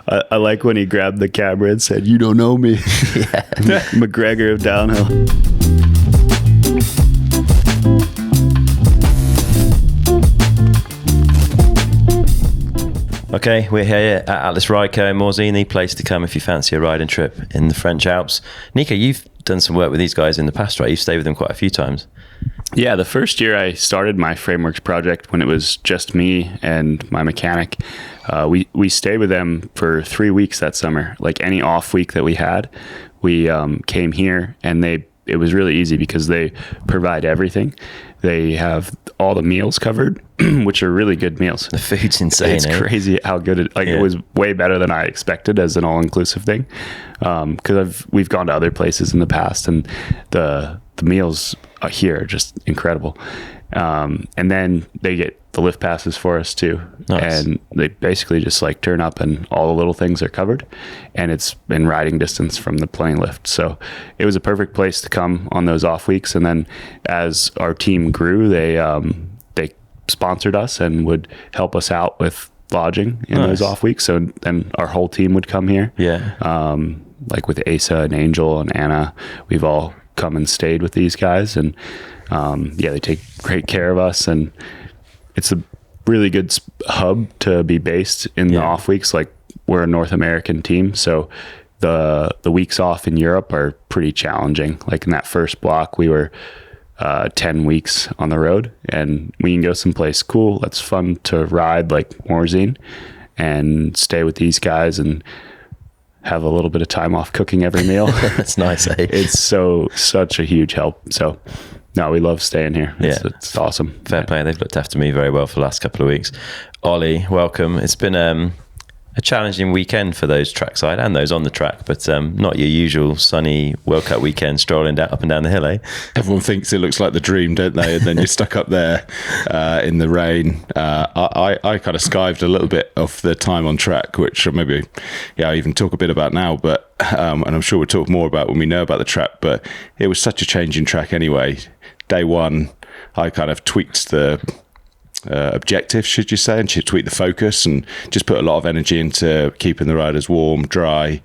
I like when he grabbed the camera and said, "You don't know me." Yeah. McGregor of downhill. Okay, we're here at Atlas Rideco in Morzine, place to come if you fancy a riding trip in the French Alps. Neko, you've done some work with these guys in the past, right? You've stayed with them quite a few times. Yeah, the first year I started my frameworks project, when it was just me and my mechanic, we stayed with them for 3 weeks that summer. Like any off week that we had, we came here, and it was really easy because they provide everything. They have all the meals covered, which are really good meals. The food's insane. It's crazy how good it was. Way better than I expected as an all-inclusive thing. Because we've gone to other places in the past, and the meals here are just incredible. And then they get the lift passes for us too. Nice. And they basically just like turn up and all the little things are covered, and it's in riding distance from the plane lift. So it was a perfect place to come on those off weeks. And then as our team grew, they sponsored us and would help us out with lodging in those off weeks. So then our whole team would come here. Yeah. Like with Asa and Angel and Anna, we've all come and stayed with these guys, and they take great care of us, and it's a really good hub to be based in the off weeks. Like, we're a North American team, so the weeks off in Europe are pretty challenging. Like in that first block, we were 10 weeks on the road, and we can go someplace cool that's fun to ride, like Morzine, and stay with these guys and have a little bit of time off cooking every meal. That's nice, eh? It's such a huge help. So no, we love staying here. It's awesome. Fair play. They've looked after me very well for the last couple of weeks. Ollie, welcome. It's been a challenging weekend for those trackside and those on the track, but not your usual sunny World Cup weekend strolling up and down the hill, eh? Everyone thinks it looks like the dream, don't they? And then you're stuck up there in the rain. I kind of skived a little bit of the time on track, which maybe I even talk a bit about now, but and I'm sure we'll talk more about when we know about the track, but it was such a changing track anyway. Day one, I kind of tweaked the objective, should you say, and she tweaked the focus and just put a lot of energy into keeping the riders warm, dry,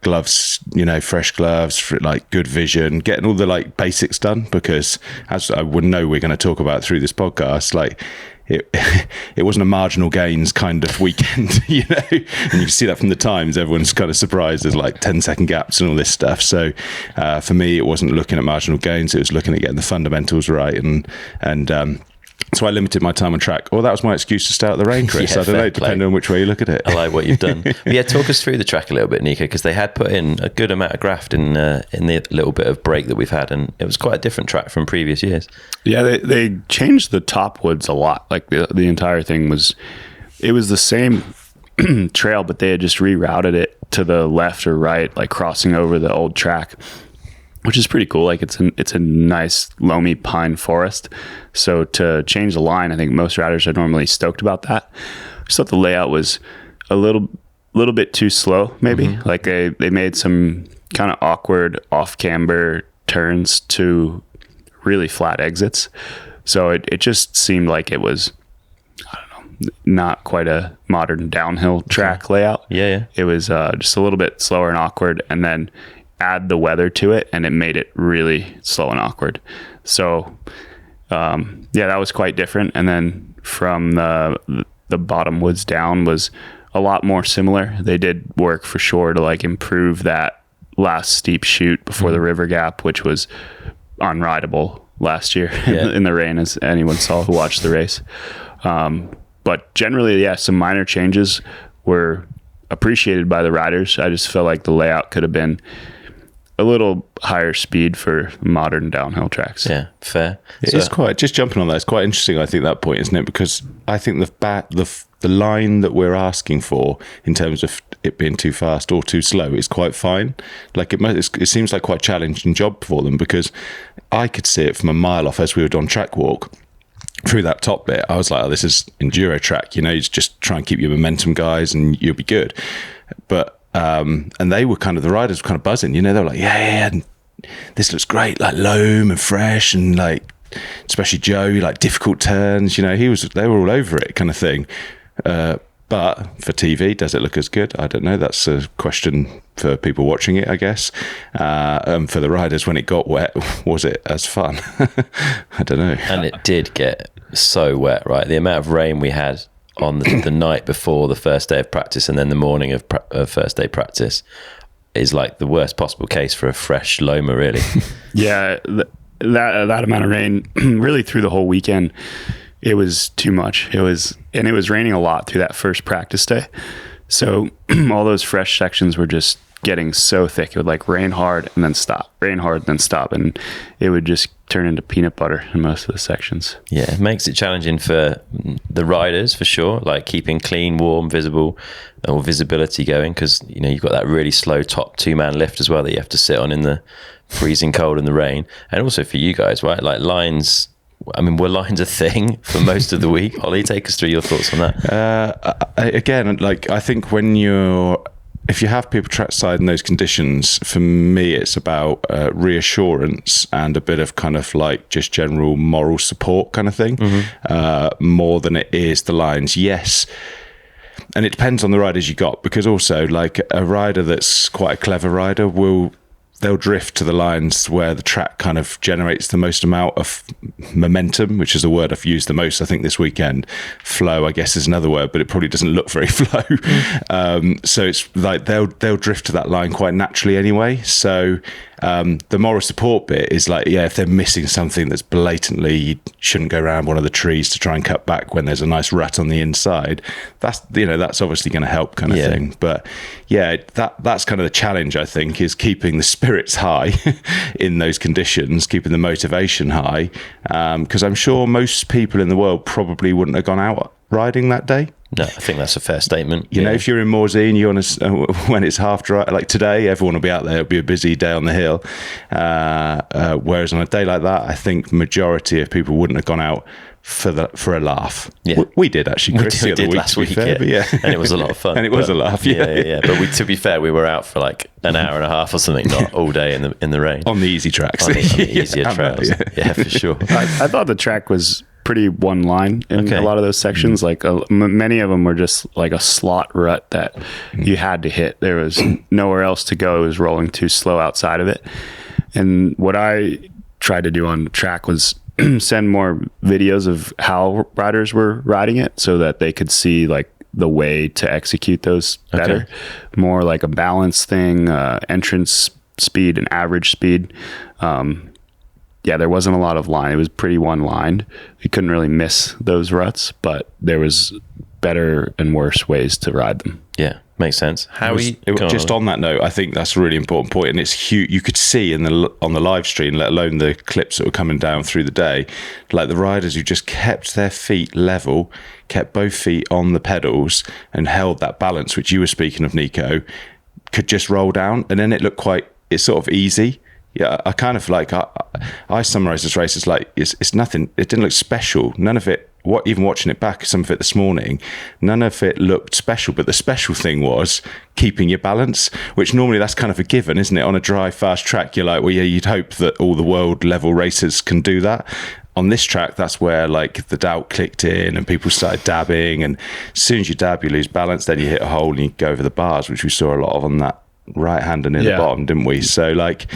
gloves, fresh gloves, for, like, good vision, getting all the like basics done, because as I would know we're going to talk about through this podcast, like it wasn't a marginal gains kind of weekend, and you can see that from the times. Everyone's kind of surprised there's like 10-second gaps and all this stuff. So for me, it wasn't looking at marginal gains, it was looking at getting the fundamentals right, and so I limited my time on track. That was my excuse to stay out the rain, Chris. I don't know, depending on which way you look at it. I like what you've done. Talk us through the track a little bit, Neko, because they had put in a good amount of graft in the little bit of break that we've had, and it was quite a different track from previous years. Yeah, they changed the top woods a lot. Like the entire thing was the same trail, but they had just rerouted it to the left or right, like crossing over the old track, which is pretty cool. Like it's a nice loamy pine forest. So to change the line, I think most riders are normally stoked about that. I just thought the layout was a little bit too slow, maybe. Mm-hmm. Like they made some kind of awkward off camber turns to really flat exits. So it just seemed like it was, I don't know, not quite a modern downhill track layout. Yeah. It was just a little bit slower and awkward, and then add the weather to it, and it made it really slow and awkward. So that was quite different. And then from the bottom woods down was a lot more similar. They did work for sure to like improve that last steep chute before the river gap, which was unrideable last year in the rain, as anyone saw who watched the race. But generally, some minor changes were appreciated by the riders. I just felt like the layout could have been a little higher speed for modern downhill tracks. Yeah, fair. It's quite, just jumping on that, it's quite interesting, I think, that point, isn't it? Because I think the line that we're asking for in terms of it being too fast or too slow is quite fine. Like it seems like quite a challenging job for them, because I could see it from a mile off as we were on track walk through that top bit. I was like, this is enduro track, you just try and keep your momentum, guys, and you'll be good. But and they were the riders were kind of buzzing, they were like, yeah, this looks great, like loam and fresh, and like, especially Joe, like difficult turns, they were all over it kind of thing. But for TV, does it look as good? I don't know. That's a question for people watching it, I guess. For the riders, when it got wet, was it as fun? I don't know. And it did get so wet, right? The amount of rain we had on the night before the first day of practice and then the morning of first day practice is like the worst possible case for a fresh Loma, really. Yeah, that amount of rain really through the whole weekend. It was too much. It was raining a lot through that first practice day. So all those fresh sections were just getting so thick. It would like rain hard and then stop, rain hard and then stop. And it would just turn into peanut butter in most of the sections. Yeah, it makes it challenging for the riders for sure, like keeping clean, warm, visible or visibility going. Cause you've got that really slow top 2-man lift as well that you have to sit on in the freezing cold and the rain. And also for you guys, right? Like lines, were lines a thing for most of the week? Ollie, take us through your thoughts on that. Again, like I think if you have people trackside in those conditions, for me, it's about reassurance and a bit of kind of like just general moral support kind of thing, more than it is the lines. Yes. And it depends on the riders you got, because also like a rider that's quite a clever rider they'll drift to the lines where the track kind of generates the most amount of momentum, which is a word I've used the most, I think, this weekend. Flow, I guess, is another word, but it probably doesn't look very flow. So it's like they'll drift to that line quite naturally anyway. So the moral support bit is like, if they're missing something that's blatantly, you shouldn't go around one of the trees to try and cut back when there's a nice rut on the inside. That's obviously going to help kind of thing. But that's kind of the challenge, I think, is keeping the spirits high in those conditions, keeping the motivation high. Because I'm sure most people in the world probably wouldn't have gone out riding that day. No, I think that's a fair statement. You know, if you're in Morzine, when it's half dry, like today, everyone will be out there. It'll be a busy day on the hill. Whereas on a day like that, I think majority of people wouldn't have gone out for a laugh. Yeah. We did actually, Chris, we did last week, fair, and it was a lot of fun. And it was a laugh, yeah. But to be fair, we were out for like an hour and a half or something, not all day in the rain. On the easy tracks. On the easier trails. Yeah, for sure. I thought the track was pretty one line in a lot of those sections. Like many of them were just like a slot rut that you had to hit. There was nowhere else to go. It was rolling too slow outside of it. And what I tried to do on the track was send more videos of how riders were riding it so that they could see like the way to execute those better. More like a balance thing, entrance speed and average speed. There wasn't a lot of line. It was pretty one-lined. You couldn't really miss those ruts, but there was better and worse ways to ride them. Yeah, makes sense. Just on that note, I think that's a really important point, and it's huge. You could see on the live stream, let alone the clips that were coming down through the day, like the riders who just kept their feet level, kept both feet on the pedals, and held that balance, which you were speaking of, Neko, could just roll down, and then it's sort of easy. Yeah, I kind of like, I summarize this race as like, it's nothing, it didn't look special. None of it, even watching it back, some of it this morning, none of it looked special. But the special thing was keeping your balance, which normally that's kind of a given, isn't it? On a dry, fast track, you're like, well, yeah, you'd hope that all the world level racers can do that. On this track, that's where like the doubt clicked in and people started dabbing. And as soon as you dab, you lose balance, then you hit a hole and you go over the bars, which we saw a lot of on that right hander near the bottom, didn't we? So like,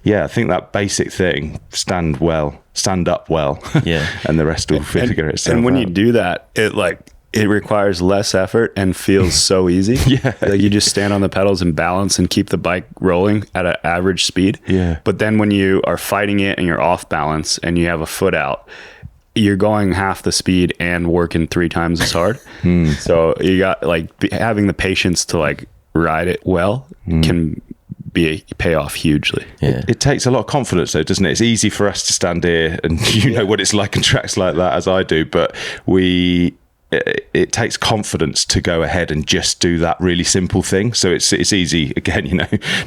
I think that basic thing, stand up well, and the rest will figure itself out. And when you do that, it requires less effort and feels so easy. Like you just stand on the pedals and balance and keep the bike rolling at an average speed. But then when you are fighting it and you're off balance and you have a foot out, you're going half the speed and working 3 times as hard. So you got like having the patience to like ride it well can pay off hugely. It takes a lot of confidence though, doesn't it? It's easy for us to stand here and you know what it's like in tracks like that as I do, but it takes confidence to go ahead and just do that really simple thing. So it's easy again,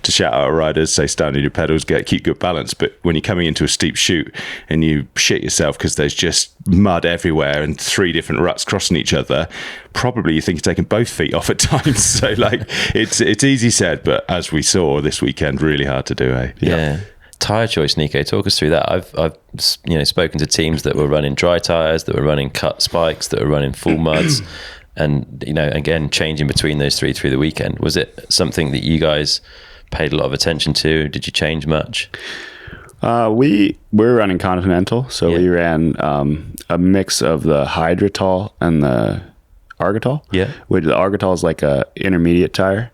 to shout out at riders, say stand on your pedals, keep good balance. But when you're coming into a steep chute and you shit yourself because there's just mud everywhere and 3 different ruts crossing each other, probably you think you're taking both feet off at times. So like it's easy said, but as we saw this weekend, really hard to do. Tyre choice, Neko, talk us through that. I've spoken to teams that were running dry tyres, that were running cut spikes, that were running full muds, And, you know, again, changing between those three through the weekend, was it something that you guys paid a lot of attention to? Did you change much? We were running Continental, so we ran a mix of the Hydrotol and the Argotol. Yeah. Which the Argotol is like a intermediate tire.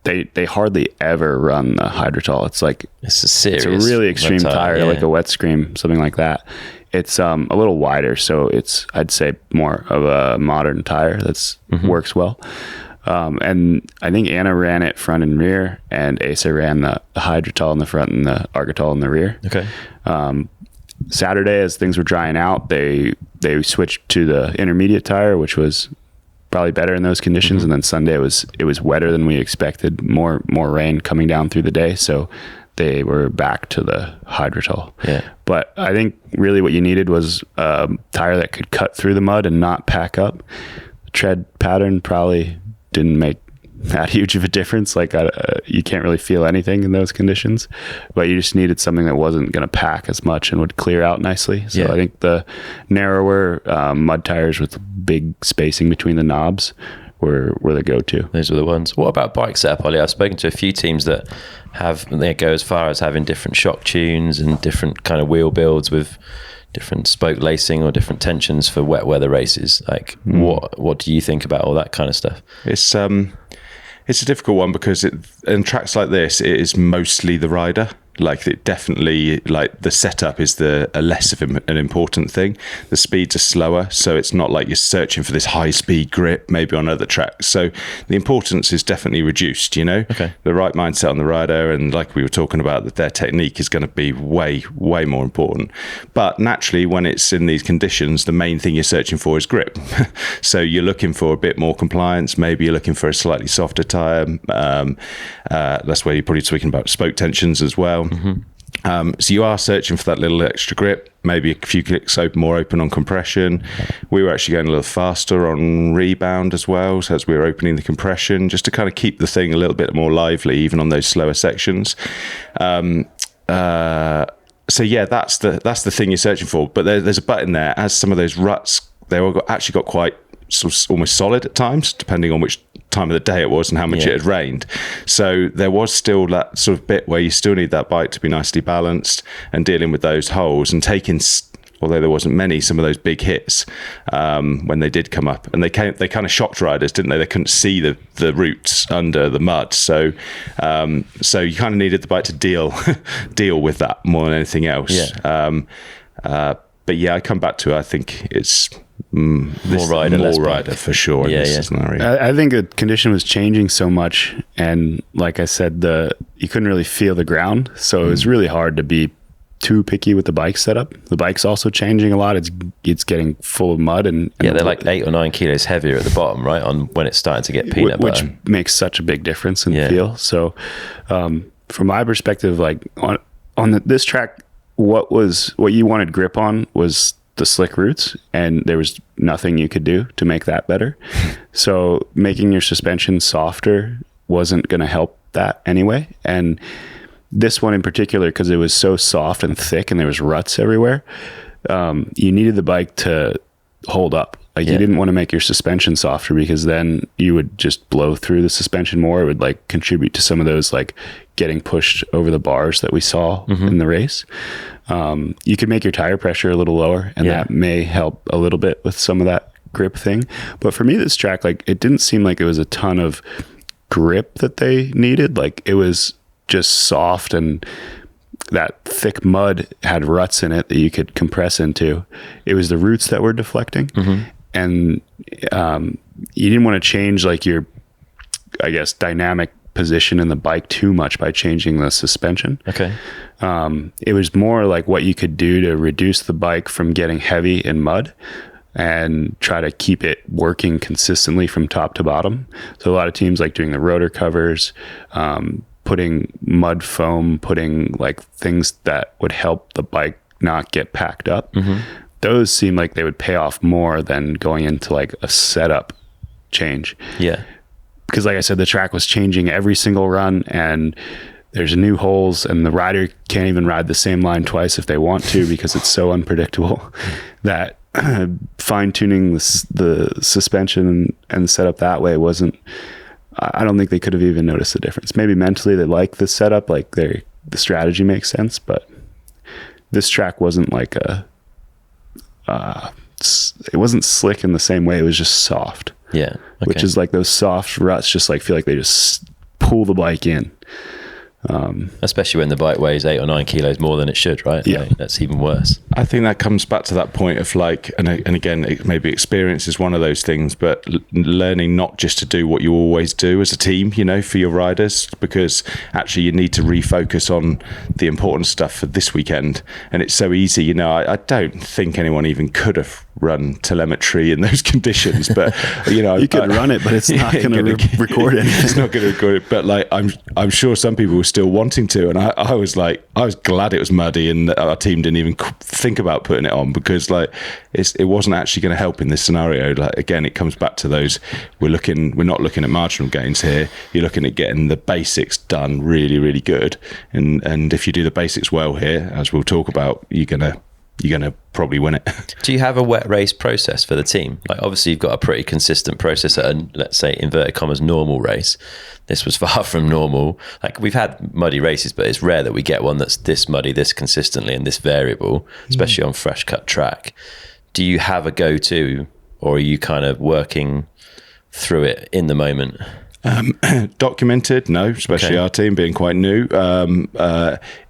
They hardly ever run the Hydrotol. It's like it's a really extreme tire, yeah. like a Wet Scream, something like that. It's a little wider, so it's, I'd say, more of a modern tire that's works well. And I think Anna ran it front and rear, and Asa ran the Hydrotol in the front and the Argotol in the rear. Okay. Saturday, as things were drying out, they switched to the intermediate tire, which was probably better in those conditions. And then Sunday it was wetter than we expected, more rain coming down through the day, so they were back to the Hydrotol. Yeah. But I think really what you needed was a tire that could cut through the mud and not pack up. The tread pattern probably didn't make that huge of a difference. Like you can't really feel anything in those conditions, but you just needed something that wasn't going to pack as much and would clear out nicely. So I think the narrower mud tires with big spacing between the knobs were the go-to. Those were the ones. What about bike setup, Ollie? I've spoken to a few teams that they go as far as having different shock tunes and different kind of wheel builds with different spoke lacing or different tensions for wet weather races. Like what do you think about all that kind of stuff? It's a difficult one because in tracks like this, it is mostly the rider. Like it definitely, like the setup is a less of an important thing. The speeds are slower, so it's not like you're searching for this high speed grip maybe on other tracks. So the importance is definitely reduced, you know. Okay. The right mindset on the rider, and like we were talking about, that their technique is going to be way more important. But naturally, when it's in these conditions, the main thing you're searching for is grip. So you're looking for a bit more compliance. Maybe you're looking for a slightly softer tire. That's where you're probably speaking about spoke tensions as well. So you are searching for that little extra grip, maybe a few clicks more open on compression. We were actually going a little faster on rebound as well, so as we were opening the compression, just to kind of keep the thing a little bit more lively, even on those slower sections. So yeah, that's the thing you're searching for. But there's a button there, as some of those ruts, they all actually got quite sort of almost solid at times, depending on which time of the day it was and how much it had rained. So there was still that sort of bit where you still need that bike to be nicely balanced and dealing with those holes and taking, although there wasn't many, some of those big hits when they did come up. And they kind of shocked riders, didn't they? They couldn't see the roots under the mud. So you kind of needed the bike to deal with that more than anything else. But yeah, I come back to it. I think it's more rider for sure in this scenario. I think the condition was changing so much, and like I said, you couldn't really feel the ground, so it was really hard to be too picky with the bike setup. The bike's also changing a lot. It's getting full of mud, and they're like 8 or 9 kilos heavier at the bottom, right? On when it's starting to get peanut butter, which makes such a big difference in feel. So, from my perspective, like on this track, what you wanted grip on was the slick roots, and there was nothing you could do to make that better. So making your suspension softer wasn't going to help that anyway. And this one in particular, because it was so soft and thick and there was ruts everywhere, you needed the bike to hold up. Like you didn't want to make your suspension softer, because then you would just blow through the suspension more. It would like contribute to some of those like getting pushed over the bars that we saw in the race. You could make your tire pressure a little lower, and that may help a little bit with some of that grip thing. But for me, this track, like it didn't seem like it was a ton of grip that they needed. Like it was just soft, and that thick mud had ruts in it that you could compress into. It was the roots that were deflecting. And you didn't want to change like your, I guess, dynamic position in the bike too much by changing the suspension. Okay. It was more like what you could do to reduce the bike from getting heavy in mud and try to keep it working consistently from top to bottom. So a lot of teams like doing the rotor covers, putting mud foam, putting like things that would help the bike not get packed up. Those seem like they would pay off more than going into like a setup change. Yeah. Because like I said, the track was changing every single run, and there's new holes, and the rider can't even ride the same line twice if they want to, because it's so unpredictable that fine tuning the suspension and setup that way wasn't. I don't think they could have even noticed the difference. Maybe mentally they like the setup, like the strategy makes sense, but this track wasn't like it wasn't slick in the same way. It was just soft. Yeah. Okay. Which is like those soft ruts, just like feel like they just pull the bike in. Especially when the bike weighs 8 or 9 kilos more than it should, right? Yeah. Like, that's even worse. I think that comes back to that point of like, and again, maybe experience is one of those things, but learning not just to do what you always do as a team, you know, for your riders, because actually you need to refocus on the important stuff for this weekend. And it's so easy, you know, I don't think anyone even could have run telemetry in those conditions, but you know, you could run it, but it's not going to record anything. It's not going to record it, but like, I'm sure some people were still wanting to, and I was glad it was muddy and our team didn't even think about putting it on, because like it wasn't actually going to help in this scenario. Like, again, it comes back to those, we're not looking at marginal gains here. You're looking at getting the basics done really, really good, and if you do the basics well here, as we'll talk about, you're gonna probably win it. Do you have a wet race process for the team? Like, obviously you've got a pretty consistent process at a, let's say, inverted commas, normal race. This was far from normal. Like, we've had muddy races, but it's rare that we get one that's this muddy, this consistently, and this variable, especially on fresh cut track. Do you have a go-to, or are you kind of working through it in the moment? Documented, no, especially our team being quite new.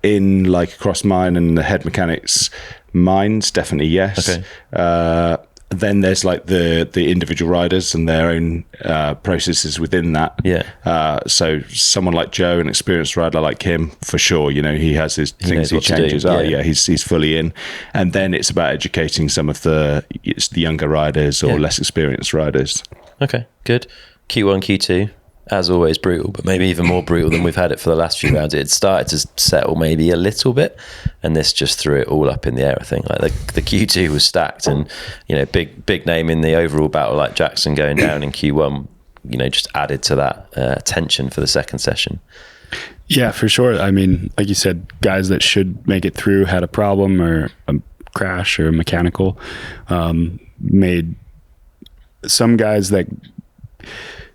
In like across mine and the head mechanics mines, definitely yes. Okay. Then there's like the individual riders and their own processes within that. Yeah. So someone like Joe, an experienced rider like him, for sure, you know, he has his things he changes. He's fully in. And then it's about educating some of the younger riders or less experienced riders. Okay, good. Q1, Q2. As always, brutal, but maybe even more brutal than we've had it for the last few rounds. It started to settle maybe a little bit, and this just threw it all up in the air. I think like the Q2 was stacked, and you know, big name in the overall battle like Jackson going down in Q1, you know, just added to that tension for the second session. Yeah, for sure. I mean, like you said, guys that should make it through had a problem or a crash or a mechanical. Made some guys that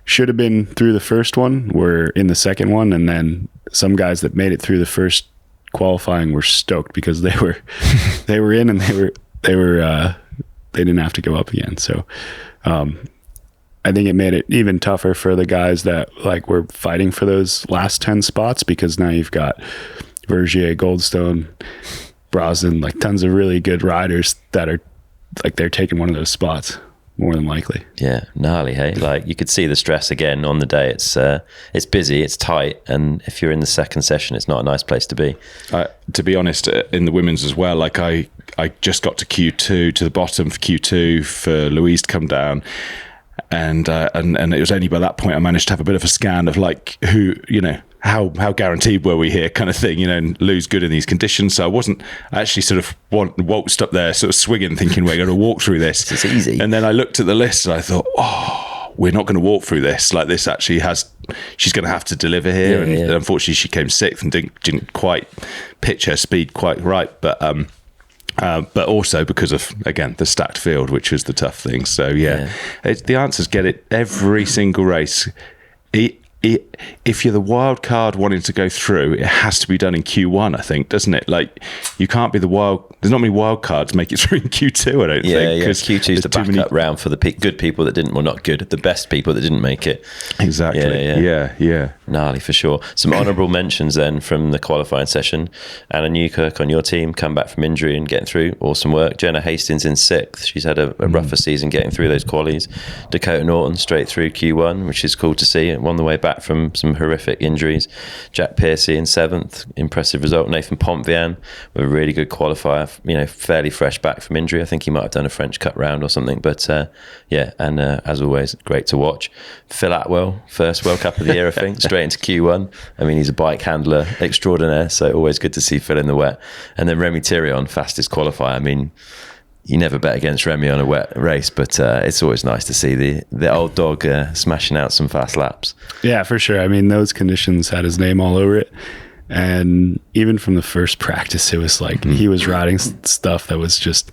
should have been through the first one were in the second one, and then some guys that made it through the first qualifying were stoked because they were in, and they didn't have to go up again. So I think it made it even tougher for the guys that like were fighting for those last 10 spots, because now you've got Vergier, Goldstone, Brosnan, like tons of really good riders that are like they're taking one of those spots. More than likely. Yeah, gnarly, hey? Like, you could see the stress again on the day. It's busy, it's tight, and if you're in the second session, it's not a nice place to be. To be honest, in the women's as well, like I just got to Q2, to the bottom for Q2 for Louise to come down, and it was only by that point I managed to have a bit of a scan of like who, you know, how guaranteed were we here kind of thing, you know, and Lou's good in these conditions. So I actually sort of waltzed up there sort of swinging, thinking we're going to walk through this. It's easy. And then I looked at the list and I thought, we're not going to walk through this. Like, this actually she's going to have to deliver here. And unfortunately she came sixth and didn't quite pitch her speed quite right. But also because of, again, the stacked field, which was the tough thing. So the answers get it every single race. If you're the wild card wanting to go through, it has to be done in Q1, I think, doesn't it? Like, you can't be there's not many wild cards make it through in Q2, I don't think. Yeah, because Q2 is the backup round for the good people that didn't, well, not good, the best people that didn't make it. Exactly. Yeah. Gnarly for sure. Some honourable mentions then from the qualifying session. Anna Newkirk on your team, come back from injury and getting through. Awesome work. Jenna Hastings in sixth. She's had a rougher season getting through those qualies. Dakota Norton straight through Q1, which is cool to see. On the way back from some horrific injuries. Jack Piercy in seventh. Impressive result. Nathan Pontvian with a really good qualifier, you know, fairly fresh back from injury. I think he might have done a French Cup round or something. But as always, great to watch. Phil Atwell, first World Cup of the year, I think, straight into Q1. I mean, he's a bike handler extraordinaire, so always good to see Phil in the wet. And then Remy Thirion, fastest qualifier. I mean, you never bet against Remy on a wet race, but it's always nice to see the old dog smashing out some fast laps. Yeah, for sure. I mean, those conditions had his name all over it. And even from the first practice, it was like he was riding stuff that was just,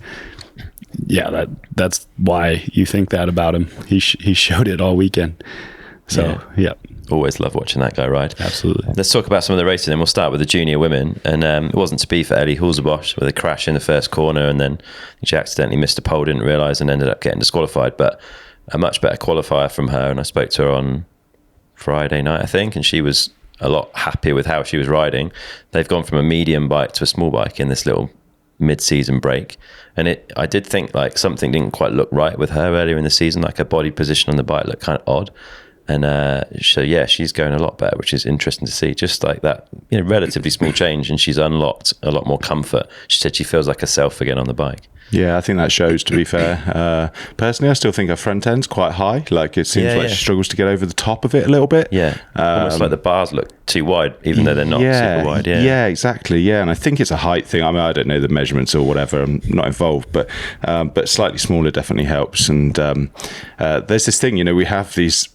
yeah, that's why you think that about him. He showed it all weekend. So yeah. Always love watching that guy ride. Absolutely. Let's talk about some of the racing, and we'll start with the junior women. And it wasn't to be for Ellie Hulsebosch with a crash in the first corner, and then she accidentally missed a pole, didn't realise, and ended up getting disqualified. But a much better qualifier from her, and I spoke to her on Friday night, I think, and she was a lot happier with how she was riding. They've gone from a medium bike to a small bike in this little mid-season break, and I did think like something didn't quite look right with her earlier in the season, like her body position on the bike looked kind of odd. And so, yeah, she's going a lot better, which is interesting to see. Just like that, relatively small change, and she's unlocked a lot more comfort. She said she feels like herself again on the bike. Yeah, I think that shows, to be fair. Personally, I still think her front end's quite high. Like, it seems like she struggles to get over the top of it a little bit. Yeah, almost like the bars look too wide, even though they're not super wide. Yeah, exactly. Yeah, and I think it's a height thing. I mean, I don't know the measurements or whatever. I'm not involved, but slightly smaller definitely helps. And there's this thing, we have these...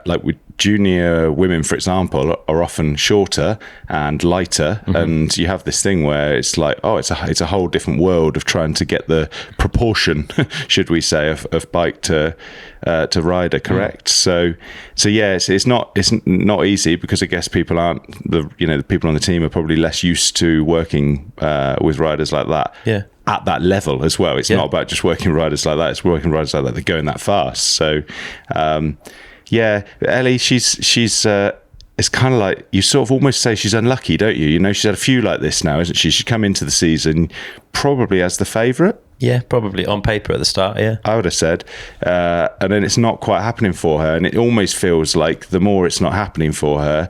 like with junior women, for example, are often shorter and lighter, and you have this thing where it's like, it's a whole different world of trying to get the proportion, should we say, of bike to rider correct. So yeah, it's not easy, because I guess people aren't the people on the team are probably less used to working with riders like that. Yeah. At that level as well. It's not about just working riders like that. It's working riders like that. They're going that fast. So. Yeah, Ellie, she's it's kind of like, you sort of almost say she's unlucky, don't you? She's had a few like this now, isn't she? She's come into the season probably as the favourite. Yeah, probably on paper at the start, yeah. I would have said. And then it's not quite happening for her. And it almost feels like the more it's not happening for her,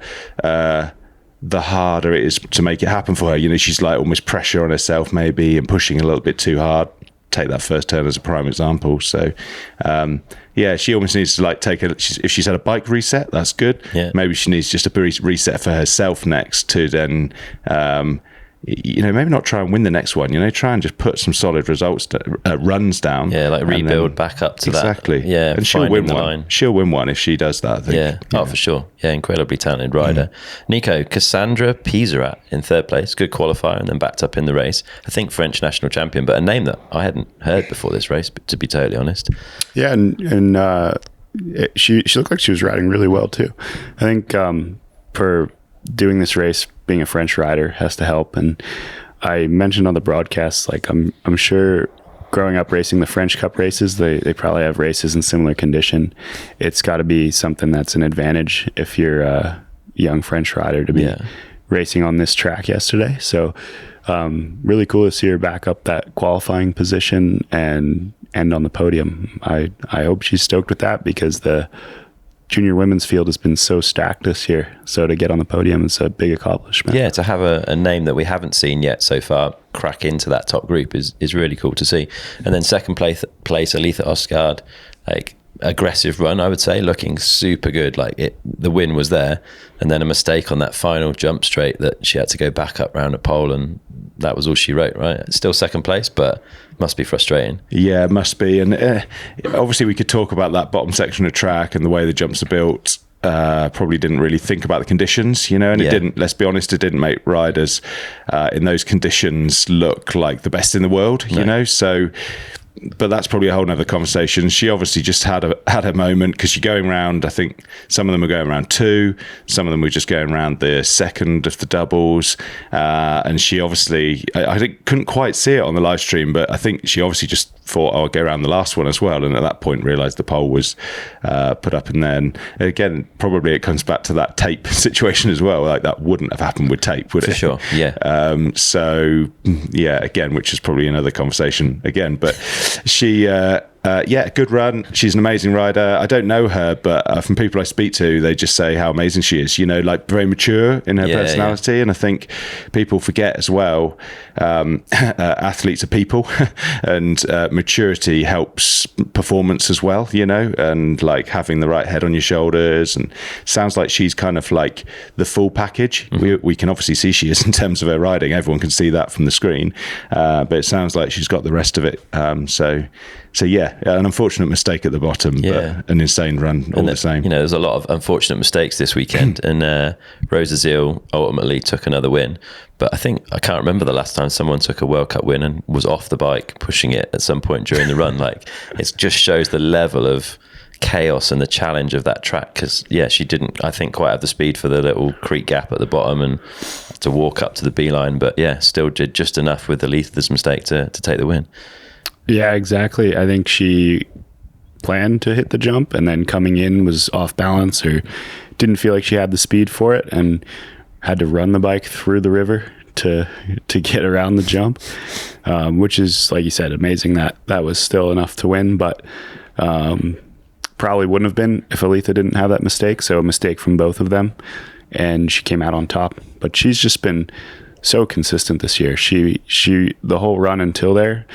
the harder it is to make it happen for her. She's like almost pressure on herself maybe, and pushing a little bit too hard. Take that first turn as a prime example. So, she almost needs to like if she's had a bike reset, that's good. Yeah. Maybe she needs just a reset for herself next to then, maybe not try and win the next one, try and just put some solid runs down. Yeah, like rebuild back up to that. Exactly. Yeah, and she'll win one. She'll win one if she does that, I think. Yeah, oh, for sure. Yeah, incredibly talented rider. Nico, Cassandra Pizerat in third place, good qualifier, and then backed up in the race. I think French national champion, but a name that I hadn't heard before this race, to be totally honest. Yeah, and she looked like she was riding really well too. I think for doing this race, being a French rider has to help. And I mentioned on the broadcast, like I'm sure growing up racing the French Cup races, they probably have races in similar condition. It's got to be something that's an advantage if you're a young French rider to be racing on this track yesterday. So really cool to see her back up that qualifying position and end on the podium. I hope she's stoked with that, because the junior women's field has been so stacked this year. So to get on the podium is a big accomplishment. Yeah, to have a name that we haven't seen yet so far crack into that top group is really cool to see. And then second place Aletha Osgaard, like aggressive run, I would say, looking super good. Like the win was there, and then a mistake on that final jump straight that she had to go back up round a pole, and that was all she wrote, right? Still second place, but must be frustrating. Yeah, it must be. And obviously we could talk about that bottom section of track and the way the jumps are built. Probably didn't really think about the conditions, and it didn't, let's be honest, it didn't make riders in those conditions look like the best in the world, so... But that's probably a whole nother conversation. She obviously just had her moment, because you're going around, I think some of them are going around 2, some of them were just going around the second of the doubles, and she obviously, I think, couldn't quite see it on the live stream, but I think she obviously just thought, I'll go around the last one as well, and at that point realised the pole was put up. And then again, probably it comes back to that tape situation as well. Like, that wouldn't have happened with tape, would it? For sure, yeah. So yeah, again, which is probably another conversation again, but she good run. She's an amazing rider. I don't know her, but from people I speak to, they just say how amazing she is, like very mature in her personality. Yeah. And I think people forget as well, athletes are people, and maturity helps performance as well, and like having the right head on your shoulders. And sounds like she's kind of like the full package. Mm-hmm. We can obviously see she is in terms of her riding. Everyone can see that from the screen, but it sounds like she's got the rest of it. So yeah, an unfortunate mistake at the bottom, but an insane run all the same. You know, there's a lot of unfortunate mistakes this weekend, and Rosa Zeal ultimately took another win. But I can't remember the last time someone took a World Cup win and was off the bike pushing it at some point during the run. Like, it just shows the level of chaos and the challenge of that track, because she didn't, I think, quite have the speed for the little creek gap at the bottom and to walk up to the beeline, but still did just enough with the Leith's mistake to take the win. Yeah, exactly. I think she planned to hit the jump and then coming in was off balance or didn't feel like she had the speed for it and had to run the bike through the river to get around the jump, which is, like you said, amazing that was still enough to win, but probably wouldn't have been if Aletha didn't have that mistake. So a mistake from both of them, and she came out on top. But she's just been so consistent this year. She the whole run until there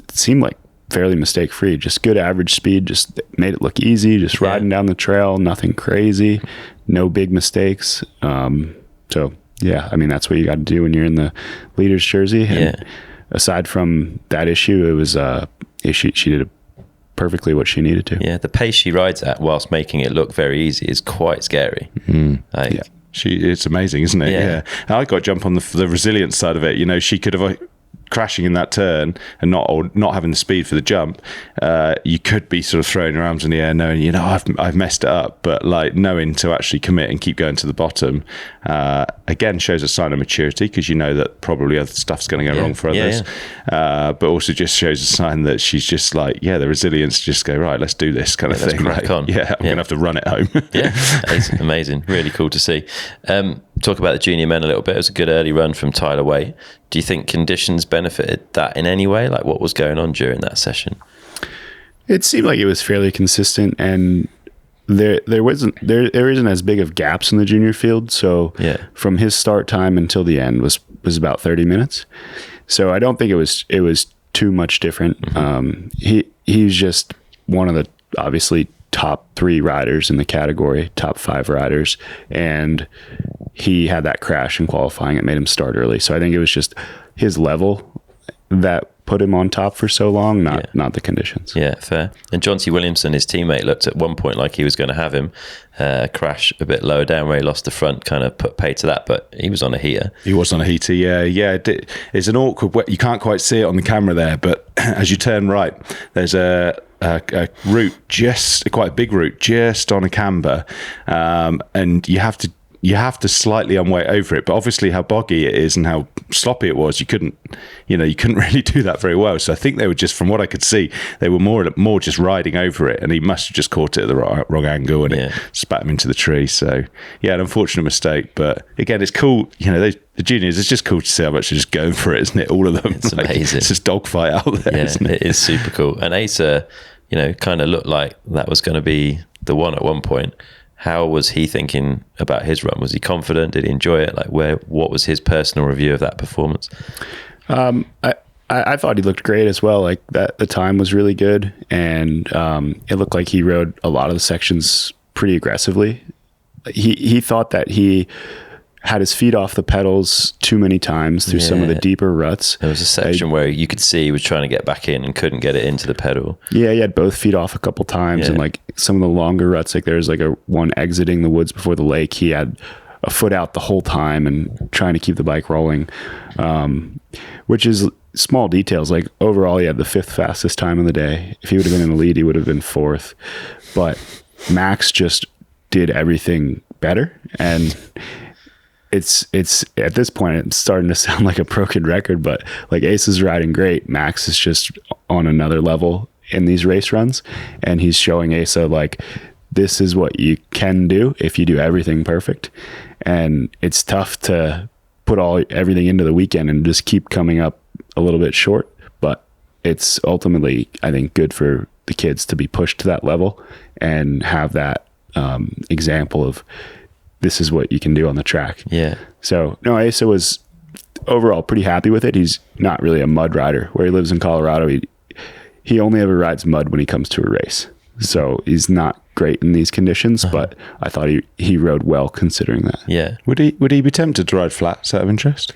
seemed like fairly mistake free. Just good average speed. Just made it look easy. Just riding down the trail. Nothing crazy. No big mistakes. So yeah, I mean, that's what you got to do when you're in the leader's jersey. And aside from that issue, it was she did perfectly what she needed to. Yeah, the pace she rides at whilst making it look very easy is quite scary. It's amazing, isn't it? Yeah. I got to jump on the resilience side of it. You know, she could have crashing in that turn and not having the speed for the jump. You could be sort of throwing your arms in the air knowing, you know, I've messed it up, but like knowing to actually commit and keep going to the bottom again shows a sign of maturity, because you know that probably other stuff's going to go wrong for others. But also just shows a sign that she's just like, the resilience to just go, right, let's do this kind of thing. Crack on. I'm going to have to run it home. It's amazing. Really cool to see. Talk about the junior men a little bit. It was a good early run from Tyler Waite. Do you think conditions benefited that in any way? Like, what was going on during that session? It seemed like it was fairly consistent, and there isn't as big of gaps in the junior field. So from his start time until the end was about 30 minutes. So I don't think it was too much different. He's just one of the obviously top 3 riders in the category, top 5 riders, and he had that crash in qualifying. It made him start early. So I think it was just his level that put him on top for so long, not the conditions. Yeah, fair. And John C. Williamson, his teammate, looked at one point like he was going to have him crash a bit lower down where he lost the front, kind of put pay to that, but he was on a heater. He was on a heater, yeah. It's an awkward way. You can't quite see it on the camera there, but as you turn right, there's a route, just quite a big route, just on a camber, and you have to slightly unweight over it, but obviously how boggy it is and how sloppy it was, you couldn't really do that very well. So I think they were just, from what I could see, they were more just riding over it, and he must have just caught it at the wrong angle and it spat him into the tree. So an unfortunate mistake, but again, it's cool. You know, the juniors, it's just cool to see how much they're just going for it, isn't it? All of them. It's amazing. It's just dogfight out there, isn't it? It is super cool. And Asa, kind of looked like that was going to be the one at one point. How was he thinking about his run? Was he confident? Did he enjoy it? Like, what was his personal review of that performance? I thought he looked great as well. Like, that the time was really good, and it looked like he rode a lot of the sections pretty aggressively. He thought that he had his feet off the pedals too many times through some of the deeper ruts. There was a section where you could see he was trying to get back in and couldn't get it into the pedal. Yeah, he had both feet off a couple times, and like some of the longer ruts, like there's like one exiting the woods before the lake, he had a foot out the whole time and trying to keep the bike rolling, which is small details. Like, overall, he had the 5th fastest time of the day. If he would have been in the lead, he would have been 4th. But Max just did everything better, and it's at this point it's starting to sound like a broken record, but like, Ace is riding great. Max is just on another level in these race runs, and he's showing Asa like, this is what you can do if you do everything perfect. And it's tough to put everything into the weekend and just keep coming up a little bit short, but it's ultimately, I think, good for the kids to be pushed to that level and have that example of, this is what you can do on the track. Yeah. So no, Asa was overall pretty happy with it. He's not really a mud rider. Where he lives in Colorado, he only ever rides mud when he comes to a race. So he's not great in these conditions, but I thought he rode well considering that. Yeah. Would he be tempted to ride flats out of interest?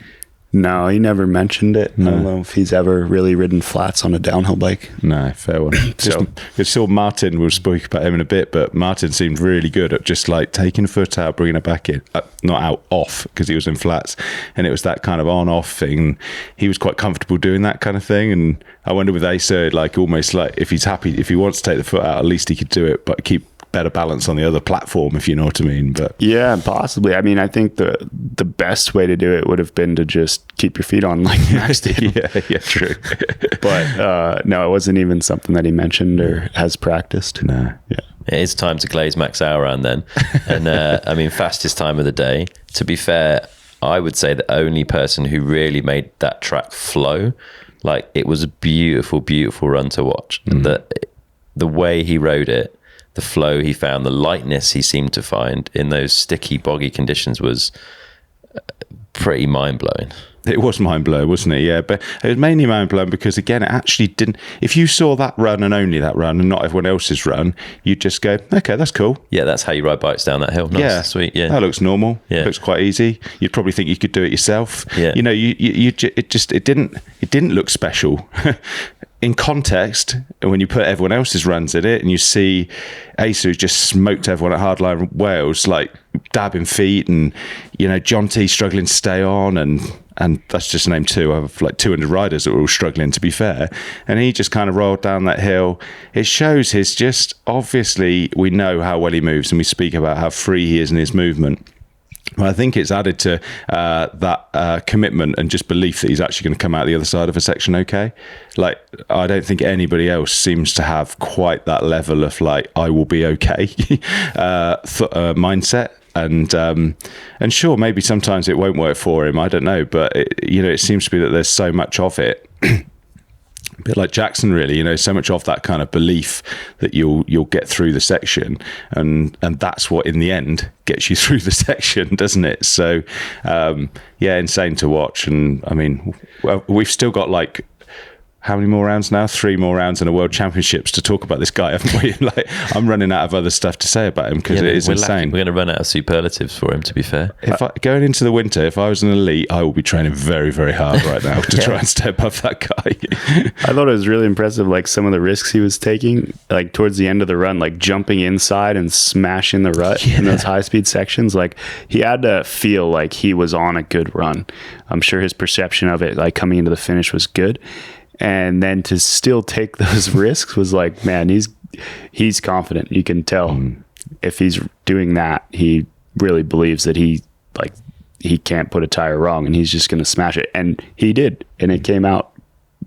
No, he never mentioned it. I don't know if he's ever really ridden flats on a downhill bike. No, fair one. I saw Martin, we'll speak about him in a bit, but Martin seemed really good at just like taking a foot out, bringing it back in, not out, off, because he was in flats. And it was that kind of on-off thing. He was quite comfortable doing that kind of thing. And I wonder with Asa, like almost like if he's happy, if he wants to take the foot out, at least he could do it, but keep better balance on the other platform, if you know what I mean. But yeah, possibly. I mean, I think the best way to do it would have been to just keep your feet on like Max did. yeah, true. But no, it wasn't even something that he mentioned or has practiced. No. Yeah. It is time to glaze Max Alran then. And I mean, fastest time of the day. To be fair, I would say the only person who really made that track flow, like it was a beautiful, beautiful run to watch. And the way he rode it, the flow he found, the lightness he seemed to find in those sticky, boggy conditions was pretty mind-blowing. It was mind-blowing, wasn't it? Yeah, but it was mainly mind-blowing because, again, it actually didn't... If you saw that run and only that run and not everyone else's run, you'd just go, okay, that's cool. Yeah, that's how you ride bikes down that hill. Nice, yeah, sweet, yeah. That looks normal. Yeah. Looks quite easy. You'd probably think you could do it yourself. Yeah. You know, it didn't look special. In context, when you put everyone else's runs in it and you see Asa who just smoked everyone at Hardline Wales, like dabbing feet, and, you know, John T struggling to stay on, and that's just name two. I have like 200 riders that were all struggling, to be fair. And he just kind of rolled down that hill. It shows his just, obviously, we know how well he moves and we speak about how free he is in his movement. Well, I think it's added to that commitment and just belief that he's actually going to come out the other side of a section okay. Like, I don't think anybody else seems to have quite that level of like, I will be okay mindset. And sure, maybe sometimes it won't work for him. I don't know, but it seems to be that there's so much of it. A bit like Jackson, really, you know, so much of that kind of belief that you'll get through the section, and that's what in the end gets you through the section, doesn't it? So yeah, insane to watch. And I mean, we've still got like, how many more rounds now? 3 more rounds in a World Championships to talk about this guy, haven't we? Like, I'm running out of other stuff to say about him because it is insane. We're going to run out of superlatives for him, to be fair. Going into the winter, if I was an elite, I will be training very, very hard right now to try and stay above that guy. I thought it was really impressive, like some of the risks he was taking, like towards the end of the run, like jumping inside and smashing the rut in those high-speed sections. Like, he had to feel like he was on a good run. I'm sure his perception of it, like coming into the finish, was good. And then to still take those risks was like, man, he's confident. You can tell if he's doing that, he really believes that he can't put a tire wrong and he's just going to smash it. And he did, and it came out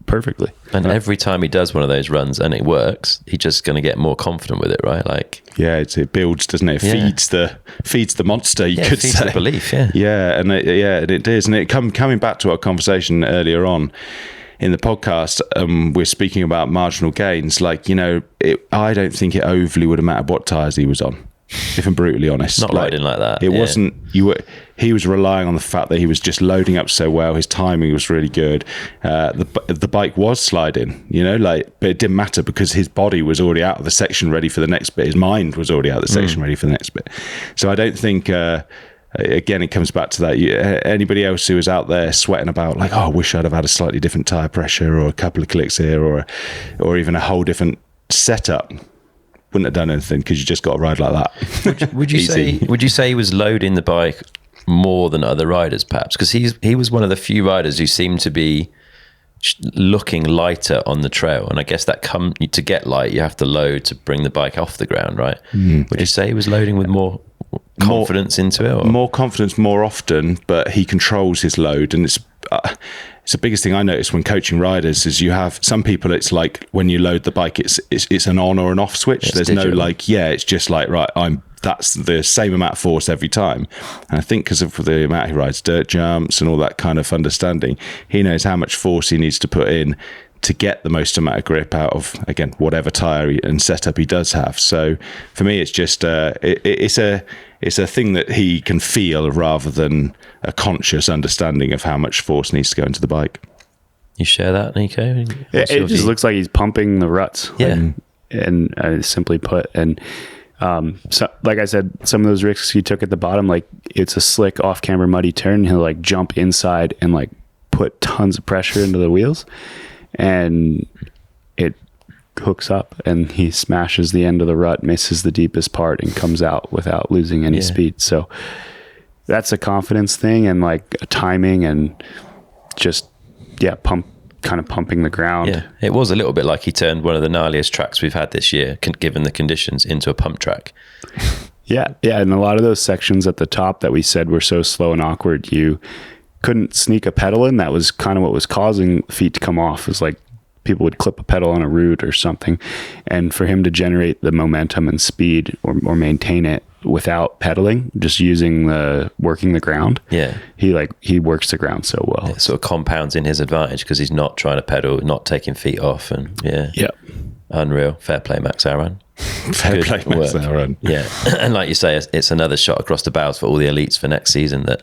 perfectly. And every time he does one of those runs and it works, he's just going to get more confident with it, right? Like, yeah, it builds, doesn't it? It feeds the monster. You could say the belief. Yeah, and it is. And it coming back to our conversation earlier on in the podcast, we're speaking about marginal gains. Like, you know, I don't think it overly would have mattered what tyres he was on, if I'm brutally honest. Not riding like that. It wasn't. He was relying on the fact that he was just loading up so well. His timing was really good. The bike was sliding, you know, but it didn't matter because his body was already out of the section ready for the next bit. His mind was already out of the section ready for the next bit. So I don't think... again, it comes back to that. Anybody else who was out there sweating about, like, oh, I wish I'd have had a slightly different tyre pressure or a couple of clicks here or even a whole different setup, wouldn't have done anything because you just got to ride like that. Would you say he was loading the bike more than other riders, perhaps? Because he was one of the few riders who seemed to be looking lighter on the trail, and I guess that to get light, you have to load to bring the bike off the ground, right? Would you say he was loading with more confidence into it? Or? More confidence more often, but he controls his load, and it's the biggest thing I notice when coaching riders is you have some people, it's like when you load the bike, it's an on or an off switch. There's digital. No like, it's just like, right, that's the same amount of force every time. And I think because of the amount he rides dirt jumps and all that kind of understanding, he knows how much force he needs to put in to get the most amount of grip out of, again, whatever tire and setup he does have. So for me, it's just it's a thing that he can feel rather than a conscious understanding of how much force needs to go into the bike. You share that, Neko? It just looks like he's pumping the ruts. Yeah. And simply put, and so, like I said, some of those risks he took at the bottom, like it's a slick off-camber muddy turn, he'll like jump inside and like put tons of pressure into the wheels, and it hooks up, and he smashes the end of the rut, misses the deepest part, and comes out without losing any speed. So that's a confidence thing, and like a timing, and just pumping the ground. Yeah, it was a little bit like he turned one of the gnarliest tracks we've had this year, given the conditions, into a pump track. Yeah, and a lot of those sections at the top that we said were so slow and awkward, you couldn't sneak a pedal in. That was kind of what was causing feet to come off. It was like people would clip a pedal on a root or something, and for him to generate the momentum and speed or maintain it without pedaling, just working the ground. Yeah, he works the ground so well. It sort of compounds in his advantage because he's not trying to pedal, not taking feet off, and unreal. Fair play, Max Alran. Fair play, Max Alran. Yeah, and like you say, it's another shot across the bows for all the elites for next season that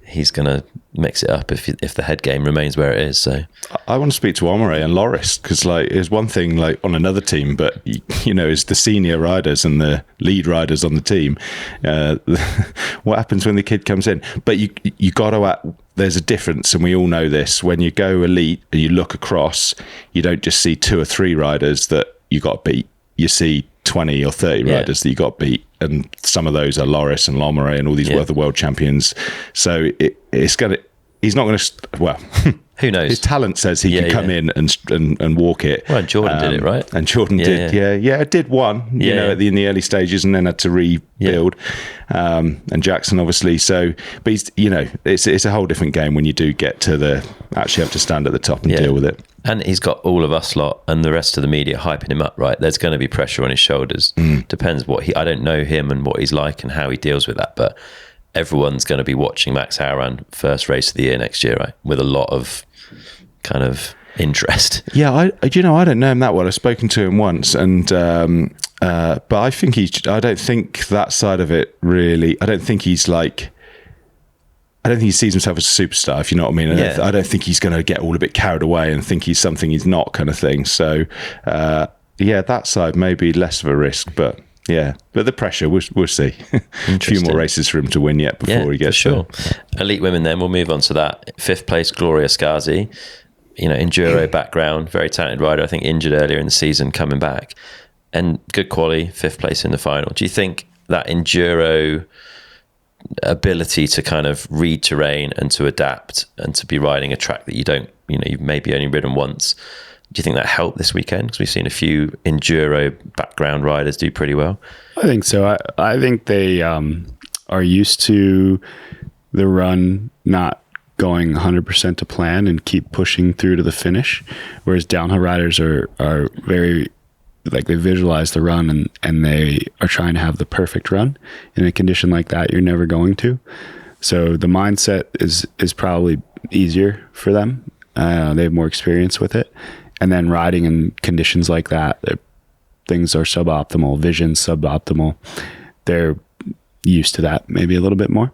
he's going to mix it up if the head game remains where it is. So I want to speak to Omare and Loris, because like it's one thing like on another team, but it's the senior riders and the lead riders on the team. What happens when the kid comes in? But you got to there's a difference, and we all know this. When you go elite and you look across, you don't just see 2 or 3 riders that you got beat. You see 20 or 30 riders that you got beat, and some of those are Loris and Lomare and all these other world champions. So he's not going to, well, who knows? His talent says he can come in and walk it. Well, Jordan did it, right? And Jordan did, it did one, in the early stages, and then had to rebuild. And Jackson, obviously. So, but he's, it's a whole different game when you do get to actually have to stand at the top and deal with it. And he's got all of us lot and the rest of the media hyping him up, right? There's going to be pressure on his shoulders. Depends I don't know him and what he's like and how he deals with that, but everyone's going to be watching Max Alran first race of the year next year, right? With a lot of kind of interest. Yeah, I don't know him that well. I've spoken to him once, and but I think I don't think that side of it really. I don't think he sees himself as a superstar, if you know what I mean. I don't think he's going to get all a bit carried away and think he's something he's not, kind of thing. So, that side may be less of a risk, but the pressure, we'll see. A few more races for him to win yet before he gets there. Elite women, then we'll move on to that. 5th place, Gloria Scarzi, enduro background, very talented rider. I think injured earlier in the season, coming back, and good quality, 5th place in the final. Do you think that enduro ability to kind of read terrain and to adapt and to be riding a track that you've maybe only ridden once, do you think that helped this weekend? Because we've seen a few enduro background riders do pretty well. I think so. I think they are used to the run not going 100% to plan and keep pushing through to the finish, whereas downhill riders are very, like, they visualize the run and they are trying to have the perfect run. In a condition like that, you're never going to. So the mindset is probably easier for them. They have more experience with it. And then riding in conditions like that, things are suboptimal, vision suboptimal. They're used to that maybe a little bit more.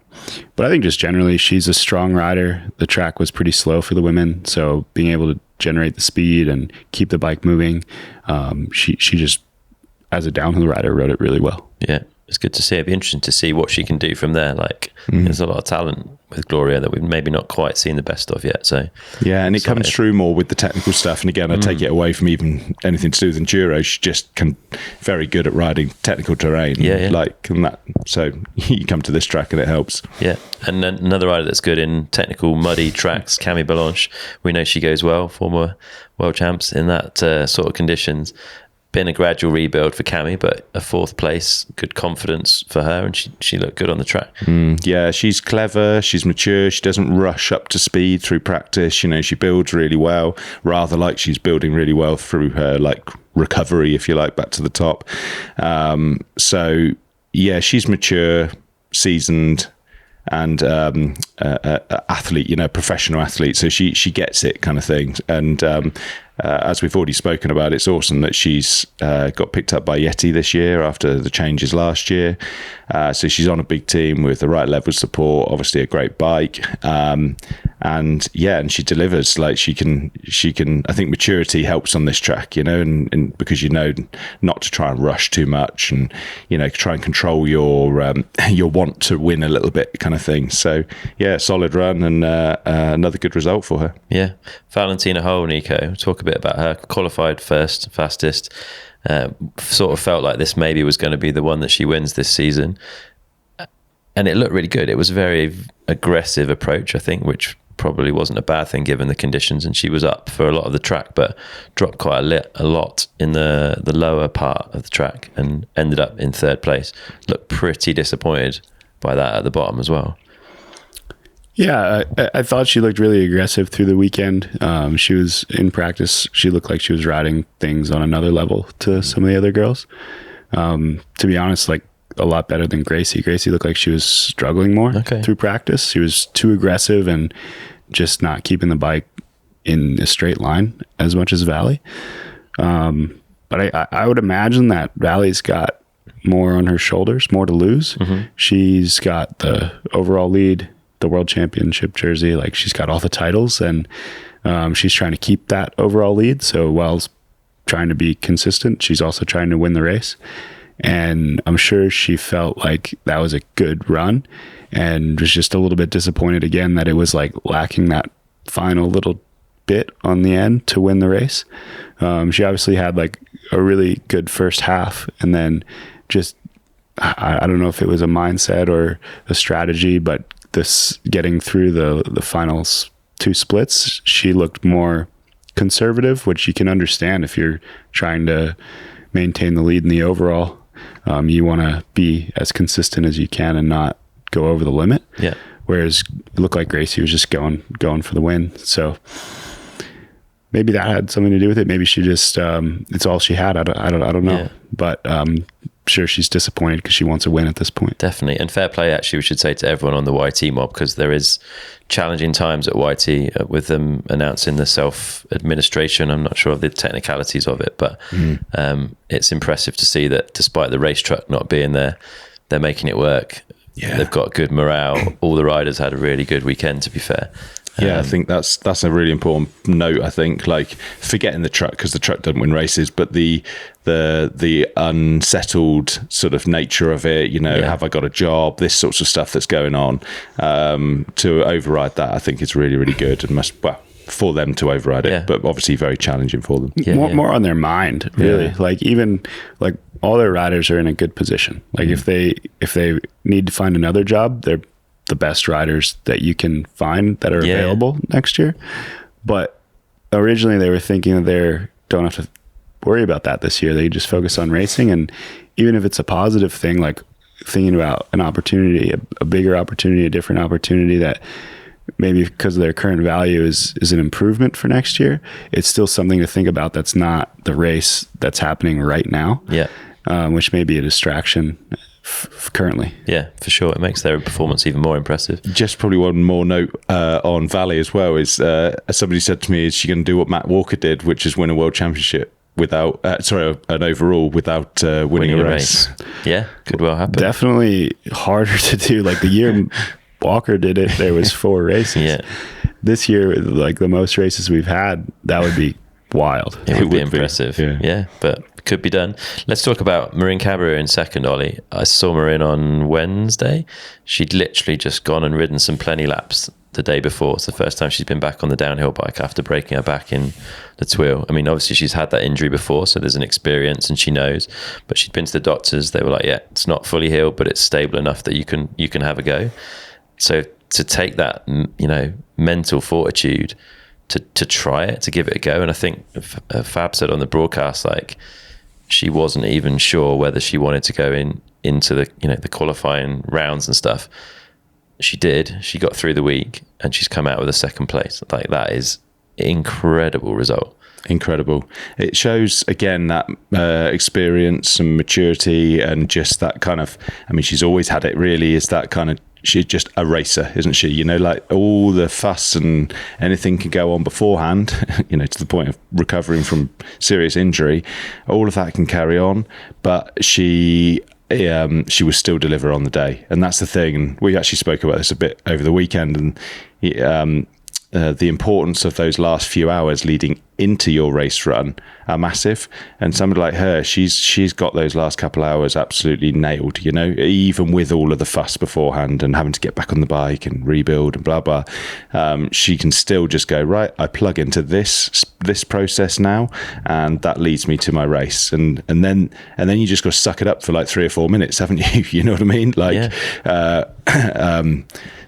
But I think just generally, she's a strong rider. The track was pretty slow for the women, so being able to generate the speed and keep the bike moving, she just, as a downhill rider, rode it really well. Yeah, it's good to see. It'd be interesting to see what she can do from there. Like, there's a lot of talent with Gloria that we've maybe not quite seen the best of yet. So and it comes through more with the technical stuff. And again, I take it away from even anything to do with enduro. She just very good at riding technical terrain. And that. So you come to this track and it helps. Yeah, and then another rider that's good in technical muddy tracks, Camille Balanche. We know she goes well, former world champs in that sort of conditions. Been a gradual rebuild for Cami, but a 4th place, good confidence for her, and she looked good on the track. Yeah, she's clever, she's mature, she doesn't rush up to speed through practice. She builds really well, rather like she's building really well through her recovery, if you like, back to the top. So yeah, she's mature, seasoned, and athlete, professional athlete. So she gets it, kind of thing. And as we've already spoken about, it's awesome that she's got picked up by Yeti this year after the changes last year. So she's on a big team with the right level of support, obviously a great bike. And she delivers. Like she can, I think maturity helps on this track, and because not to try and rush too much and, try and control your want to win a little bit kind of thing. So yeah, solid run and another good result for her. Yeah. Valentina Hole, Neko, talk a bit about her. Qualified first, fastest. Sort of felt like this maybe was going to be the one that she wins this season. And it looked really good. It was a very aggressive approach, I think, which probably wasn't a bad thing given the conditions. And she was up for a lot of the track, but dropped quite a lot in the lower part of the track and ended up in third place. Looked pretty disappointed by that at the bottom as well. Yeah, I thought she looked really aggressive through the weekend. She was in practice. She looked like she was riding things on another level to some of the other girls. To be honest, like a lot better than Gracie. Gracie looked like she was struggling more through practice. She was too aggressive and just not keeping the bike in a straight line as much as Valley. But I would imagine that Valley's got more on her shoulders, more to lose. Mm-hmm. She's got the overall lead, the world championship jersey, like she's got all the titles, and she's trying to keep that overall lead. So while trying to be consistent, she's also trying to win the race. And I'm sure she felt like that was a good run and was just a little bit disappointed again that it was like lacking that final little bit on the end to win the race. She obviously had like a really good first half, and then just, I don't know if it was a mindset or a strategy, but this getting through the finals 2 splits, she looked more conservative, which you can understand if you're trying to maintain the lead in the overall. You want to be as consistent as you can and not go over the limit. Yeah. Whereas it looked like Gracie was just going for the win. So maybe that had something to do with it. Maybe she just it's all she had. I don't know. Yeah. But sure, she's disappointed because she wants a win at this point. Definitely. And fair play, actually, we should say to everyone on the YT mob, because there is challenging times at YT with them announcing the self-administration. I'm not sure of the technicalities of it, but it's impressive to see that despite the race truck not being there, they're making it work. Yeah. They've got good morale. All the riders had a really good weekend, to be fair. Yeah, I think that's a really important note. I think, like, forgetting the truck, because the truck doesn't win races, but the unsettled sort of nature of it, have I got a job, this sorts of stuff that's going on, to override that, I think is really, really good, and for them to override it, but obviously very challenging for them. More on their mind, really. Yeah. Like, even like all their riders are in a good position. Like if they need to find another job, they're the best riders that you can find that are available next year. But originally they were thinking that they don't have to worry about that this year. They just focus on racing. And even if it's a positive thing, like thinking about an opportunity, a bigger opportunity, a different opportunity that maybe because of their current value is an improvement for next year, it's still something to think about. That's not the race that's happening right now. Yeah. Which may be a distraction currently. Yeah, for sure. It makes their performance even more impressive. Just probably one more note on Valley as well is somebody said to me, is she going to do what Matt Walker did, which is win a world championship without an overall without winning a race? Yeah, could well happen. Definitely harder to do. Like the year Walker did it, there was 4 races. Yeah. This year, like the most races we've had, that would be wild. It would be impressive. Yeah, but could be done. Let's talk about Marine Cabrera in second, Ollie. I saw Marine on Wednesday. She'd literally just gone and ridden some plenty laps the day before. It's the first time she's been back on the downhill bike after breaking her back in the Tweel. I mean, obviously she's had that injury before, so there's an experience and she knows, but she'd been to the doctors. They were like, yeah, it's not fully healed, but it's stable enough that you can have a go. So to take that, mental fortitude to try it, to give it a go. And I think Fab said on the broadcast, like, she wasn't even sure whether she wanted to go into the qualifying rounds and stuff. She did. She got through the week and she's come out with a second place. Like, that is incredible result. Incredible. It shows again that experience and maturity and just that kind of, I mean, she's always had it really, is that kind of she's just a racer, isn't she? You know, like all the fuss and anything can go on beforehand, you know, to the point of recovering from serious injury. All of that can carry on, but she would still deliver on the day. And that's the thing. And we actually spoke about this a bit over the weekend, and the importance of those last few hours leading into your race run are massive. And somebody like her, she's got those last couple hours absolutely nailed, you know, even with all of the fuss beforehand and having to get back on the bike and rebuild and blah blah. She can still just go, right, I plug into this process now, and that leads me to my race. And then you just got to suck it up for like 3 or 4 minutes, haven't you? You know what I mean? Like,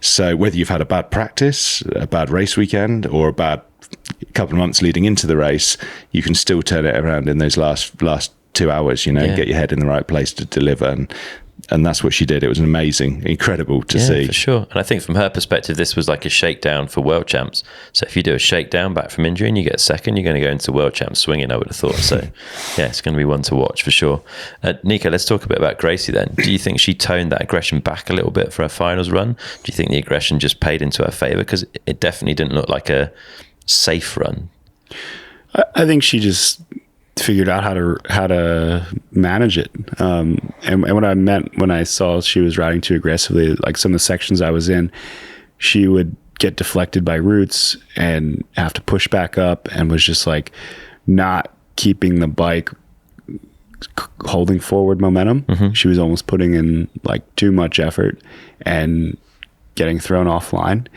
so whether you've had a bad practice, a bad race weekend, or a bad couple of months leading into the race, you can still turn it around in those last 2 hours, you know, and get your head in the right place to deliver. And that's what she did. It was incredible to see. For sure. And I think from her perspective, this was like a shakedown for world champs. So if you do a shakedown back from injury and you get second, you're going to go into world champs swinging, I would have thought. So yeah, it's going to be one to watch for sure. Neko, let's talk a bit about Gracie then. Do you think she toned that aggression back a little bit for her finals run? Do you think the aggression just paid into her favour? Because it definitely didn't look like a safe run. I think she just figured out how to manage it. And what I meant when I saw she was riding too aggressively, like some of the sections I was in, she would get deflected by roots and have to push back up, and was just like not keeping the bike holding forward momentum. Mm-hmm. She was almost putting in like too much effort and getting thrown offline.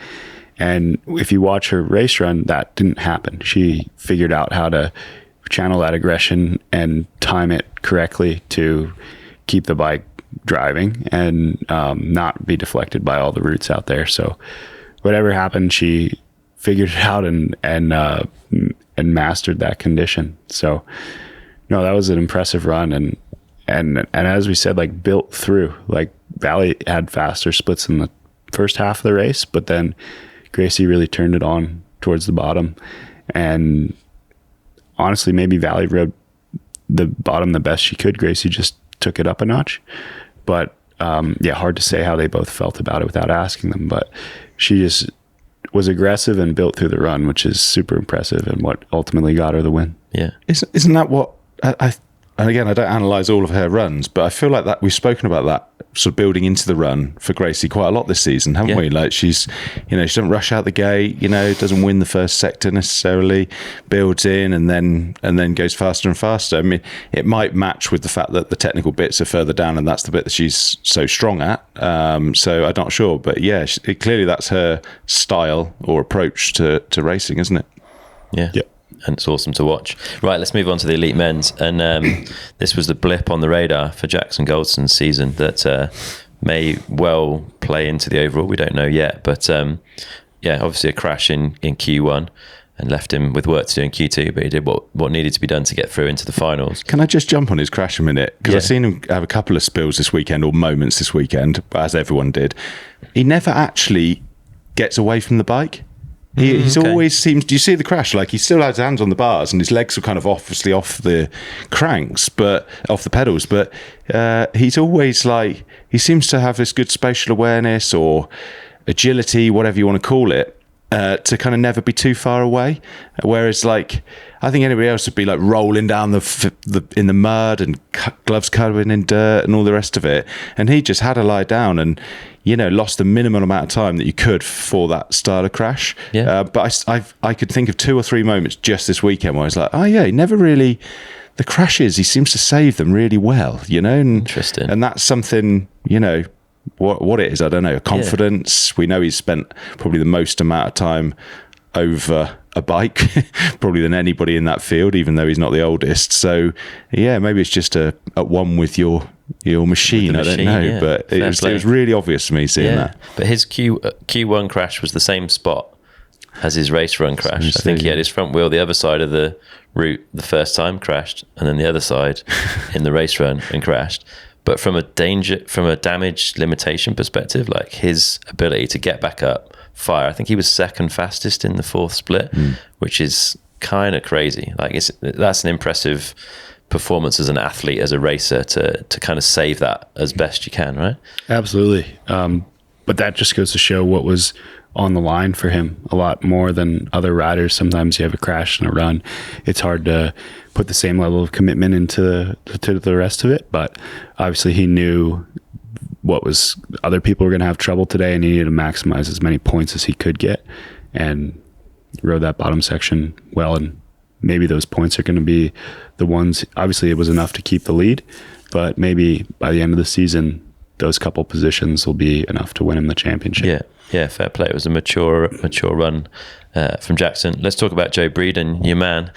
And if you watch her race run, that didn't happen. She figured out how to channel that aggression and time it correctly to keep the bike driving and not be deflected by all the roots out there. So whatever happened, she figured it out and mastered that condition. So no, that was an impressive run. And as we said, like built through, like Valley had faster splits in the first half of the race, but then Gracie really turned it on towards the bottom. And honestly, maybe Valley rode the bottom the best she could. Gracie just took it up a notch. But hard to say how they both felt about it without asking them. But she just was aggressive and built through the run, which is super impressive and what ultimately got her the win. Yeah. Isn't that what and again, I don't analyse all of her runs, but I feel like that we've spoken about that sort of building into the run for Gracie quite a lot this season, haven't we? Like she doesn't rush out the gate, you know, doesn't win the first sector necessarily, builds in and then goes faster and faster. I mean, it might match with the fact that the technical bits are further down and that's the bit that she's so strong at. So I'm not sure, but yeah, clearly that's her style or approach to racing, isn't it? Yeah. And it's awesome to watch. Right, let's move on to the elite men's. And this was the blip on the radar for Jackson Goldston's season that may well play into the overall. We don't know yet. But obviously a crash in Q1 and left him with work to do in Q2. But he did what needed to be done to get through into the finals. Can I just jump on his crash a minute? Because I've seen him have a couple of spills this weekend, or moments this weekend, as everyone did. He never actually gets away from the bike. He's always seems. Do you see the crash? Like he still has his hands on the bars and his legs are kind of obviously off the cranks, but off the pedals. But he's always like, he seems to have this good spatial awareness or agility, whatever you want to call it, to kind of never be too far away. Whereas like, I think anybody else would be like rolling down in the mud and gloves covered in dirt and all the rest of it. And he just had to lie down and, you know, lost the minimum amount of time that you could for that style of crash. Yeah. But I could think of 2 or 3 moments just this weekend where I was like, oh yeah, he never really, the crashes, he seems to save them really well, you know? And, interesting. And that's something, you know, what it is, I don't know, confidence. Yeah. We know he's spent probably the most amount of time over a bike probably than anybody in that field, even though he's not the oldest. So yeah, maybe it's just at one with your machine. I don't know, but it was really obvious to me seeing that. But his Q1 crash was the same spot as his race run crash. I think he had his front wheel the other side of the route the first time, crashed, and then the other side in the race run and crashed. But from a damage limitation perspective, like his ability to get back up, fire, I think he was second fastest in the 4th split, which is kind of crazy. Like that's an impressive performance as an athlete, as a racer, to kind of save that as best you can, right? Absolutely. but that just goes to show what was on the line for him a lot more than other riders. Sometimes you have a crash and a run. It's hard to put the same level of commitment into the rest of it, but obviously he knew what was other people were going to have trouble today, and he needed to maximize as many points as he could get, and rode that bottom section well. And maybe those points are going to be the ones. Obviously it was enough to keep the lead, but maybe by the end of the season those couple positions will be enough to win him the championship. Yeah, fair play. It was a mature run from Jackson. Let's talk about Joe Breeden, your man,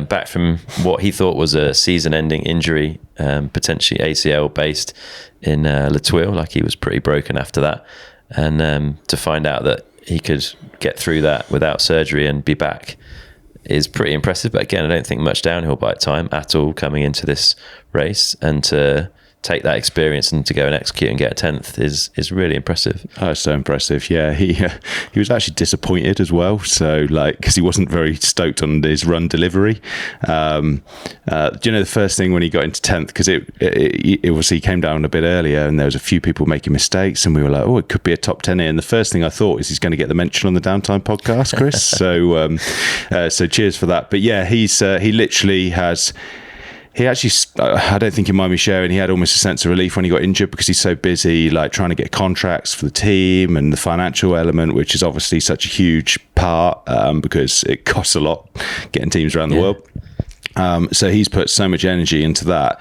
back from what he thought was a season-ending injury, potentially ACL based in La Tuile. Like, he was pretty broken after that, and to find out that he could get through that without surgery and be back is pretty impressive. But again, I don't think much downhill bike time at all coming into this race, and to take that experience and to go and execute and get a 10th is really impressive. Oh, so impressive. Yeah, he was actually disappointed as well. So, like, because he wasn't very stoked on his run delivery. Do you know the first thing when he got into 10th, because it was, he came down a bit earlier and there was a few people making mistakes, and we were like, oh, it could be a top 10 here. And the first thing I thought is he's going to get the mention on the Downtime podcast, Chris. So cheers for that. But yeah, he literally has. He actually, I don't think you mind me sharing, he had almost a sense of relief when he got injured, because he's so busy, like, trying to get contracts for the team and the financial element, which is obviously such a huge part, because it costs a lot getting teams around the world. So he's put so much energy into that.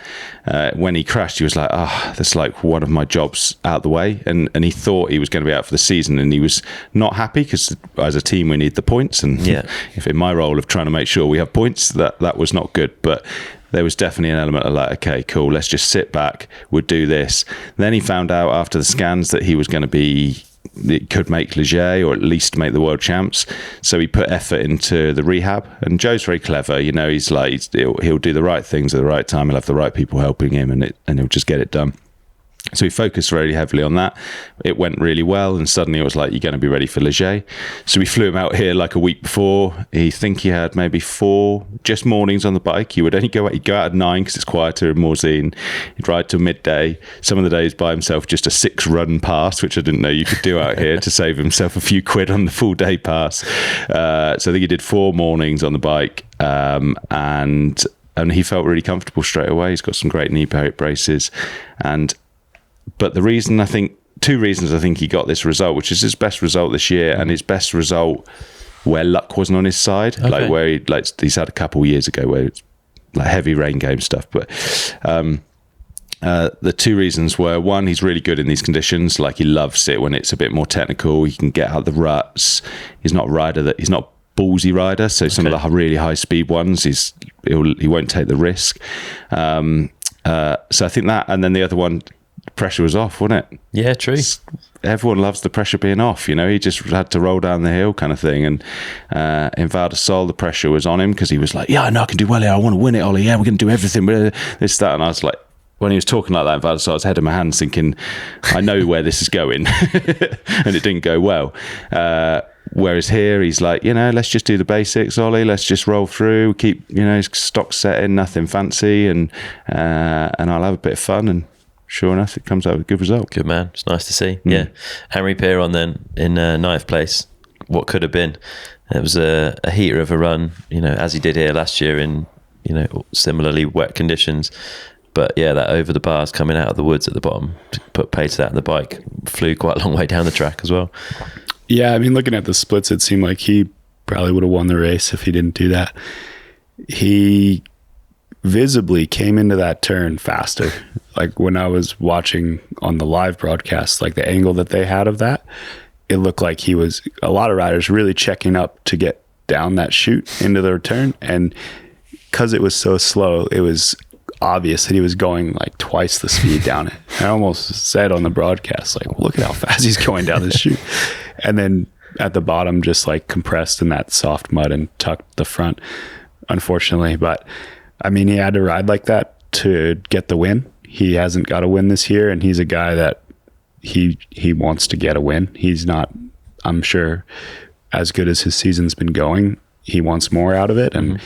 When he crashed, he was like, that's like one of my jobs out the way. And he thought he was going to be out for the season, and he was not happy, because as a team, we need the points. And if in my role of trying to make sure we have points, that was not good. But there was definitely an element of like, okay, cool, let's just sit back, we'll do this. Then he found out after the scans that he was going to be, it could make Ligier, or at least make the world champs. So he put effort into the rehab, and Joe's very clever. You know, he's like, he'll do the right things at the right time. He'll have the right people helping him, and he'll just get it done. So he focused very heavily on that. It went really well, and suddenly it was like, you're going to be ready for Ligier. So we flew him out here like a week before. He had maybe 4 just mornings on the bike. He would only go out at 9 because it's quieter in Morzine. He'd ride till midday. Some of the days by himself, just a 6-run pass, which I didn't know you could do out here, to save himself a few quid on the full day pass. So I think he did 4 mornings on the bike, and he felt really comfortable straight away. He's got some great knee braces, but the reason, I think, 2 reasons I think he got this result, which is his best result this year, and his best result where luck wasn't on his side, like where he's had a couple of years ago where it's like heavy rain game stuff. But the 2 reasons were, one, he's really good in these conditions. Like, he loves it when it's a bit more technical. He can get out the ruts. He's not ballsy rider, so some of the really high speed ones, he won't take the risk. So I think that, and then the other one, pressure was off, wasn't it? Yeah, true. Everyone loves the pressure being off, you know. He just had to roll down the hill kind of thing. And in Val de Sol, the pressure was on him, because he was like, yeah, I know I can do well here, I want to win it, Ollie, yeah, we're going to do everything, this, that. And I was like, when he was talking like that in Val de Sol, I was head in my hands thinking, I know where this is going. And it didn't go well. Whereas here, he's like, let's just do the basics, Ollie. Let's just roll through, keep, stock setting, nothing fancy, and I'll have a bit of fun. And sure enough, it comes out with a good result. Good man. It's nice to see. Yeah. Henry Piron then in 9th place. What could have been? It was a heater of a run, as he did here last year in, similarly wet conditions. But yeah, that over the bars coming out of the woods at the bottom to put pace out, and the bike flew quite a long way down the track as well. Yeah, I mean, looking at the splits, it seemed like he probably would have won the race if he didn't do that. He visibly came into that turn faster. Like, when I was watching on the live broadcast, like the angle that they had of that, it looked like he was, a lot of riders really checking up to get down that chute into the return. And because it was so slow, it was obvious that he was going like twice the speed down it. I almost said on the broadcast, like, look at how fast he's going down this chute. And then at the bottom, just like compressed in that soft mud and tucked the front, unfortunately. But I mean, he had to ride like that to get the win. He hasn't got a win this year, and he's a guy that he wants to get a win. He's not, I'm sure, as good as his season's been going. He wants more out of it, and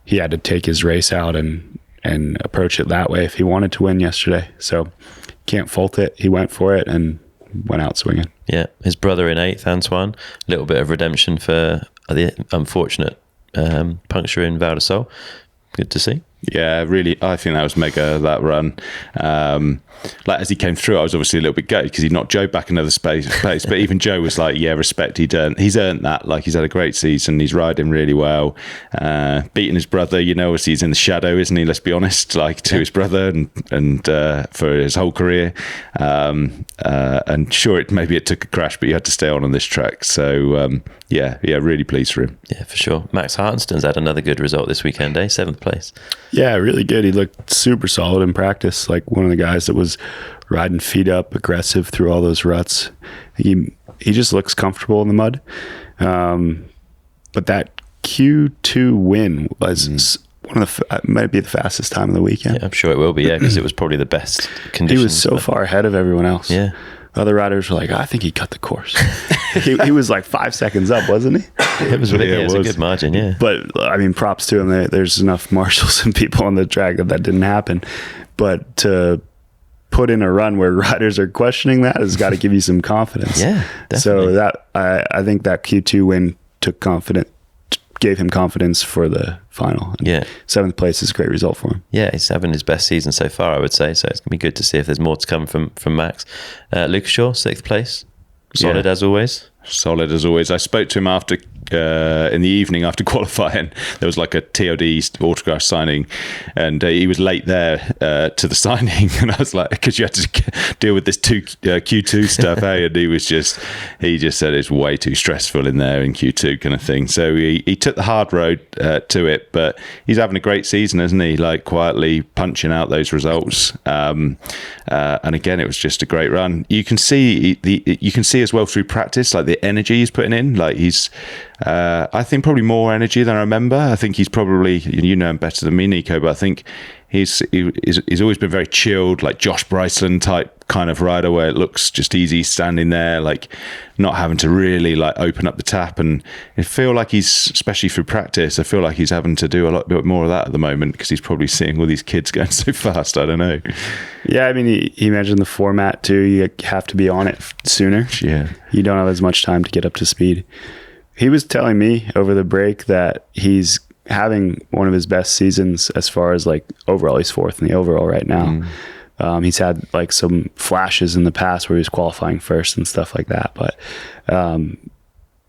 he had to take his race out and approach it that way if he wanted to win yesterday. So can't fault it. He went for it and went out swinging. Yeah, his brother in 8th, Antoine. A little bit of redemption for the unfortunate puncture in Val de Sol. Good to see. Yeah, really, I think that was mega, that run. Like as he came through, I was obviously a little bit gutted because he knocked Joe back another place. But even Joe was like, yeah, respect, he's earned that. Like, he's had a great season. He's riding really well. Beating his brother, obviously he's in the shadow, isn't he? Let's be honest, like to his brother and for his whole career. And sure, maybe it took a crash, but you had to stay on this track. So yeah, really pleased for him. Yeah, for sure. Max Hartenston's had another good result this weekend, 7th place. Yeah, really good. He looked super solid in practice, like one of the guys that was riding feet up, aggressive through all those ruts. He just looks comfortable in the mud. But that Q2 win was one of might be the fastest time of the weekend. Yeah, I'm sure it will be, because it was probably the best conditions. He was so far ahead of everyone else. Yeah. Other riders were like, I think he cut the course. he was like 5 seconds up, wasn't he? It was really, it was a good margin, yeah. But I mean, props to him. There's enough marshals and people on the track that didn't happen. But to put in a run where riders are questioning that has got to give you some confidence. Yeah, definitely. So that I think that Q2 win gave him confidence for the final. And yeah. 7th place is a great result for him. Yeah, he's having his best season so far, I would say. So it's going to be good to see if there's more to come from Max. Lucas Shaw, 6th place. Solid as always. Solid as always. I spoke to him after in the evening after qualifying. There was like a TOD autograph signing, and he was late there to the signing. And I was like, because you had to deal with this Q2 stuff, and he just said it's way too stressful in there in Q2 kind of thing. So he took the hard road to it, but he's having a great season, isn't he? Like quietly punching out those results. And again, it was just a great run. You can see as well through practice, like the energy he's putting in. Like he's I think probably more energy than I remember. I think he's probably, you know him better than me, Neko, but I think he's always been very chilled, like Josh Bryceland type kind of rider, where it looks just easy standing there, like not having to really like open up the tap. And I feel like he's, especially through practice, I feel like he's having to do a lot bit more of that at the moment, because he's probably seeing all these kids going so fast. I don't know. Yeah, I mean, he mentioned the format too. You have to be on it sooner. Yeah, you don't have as much time to get up to speed. He was telling me over the break that he's having one of his best seasons as far as like overall. He's 4th in the overall right now. He's had like some flashes in the past where he was qualifying first and stuff like that, but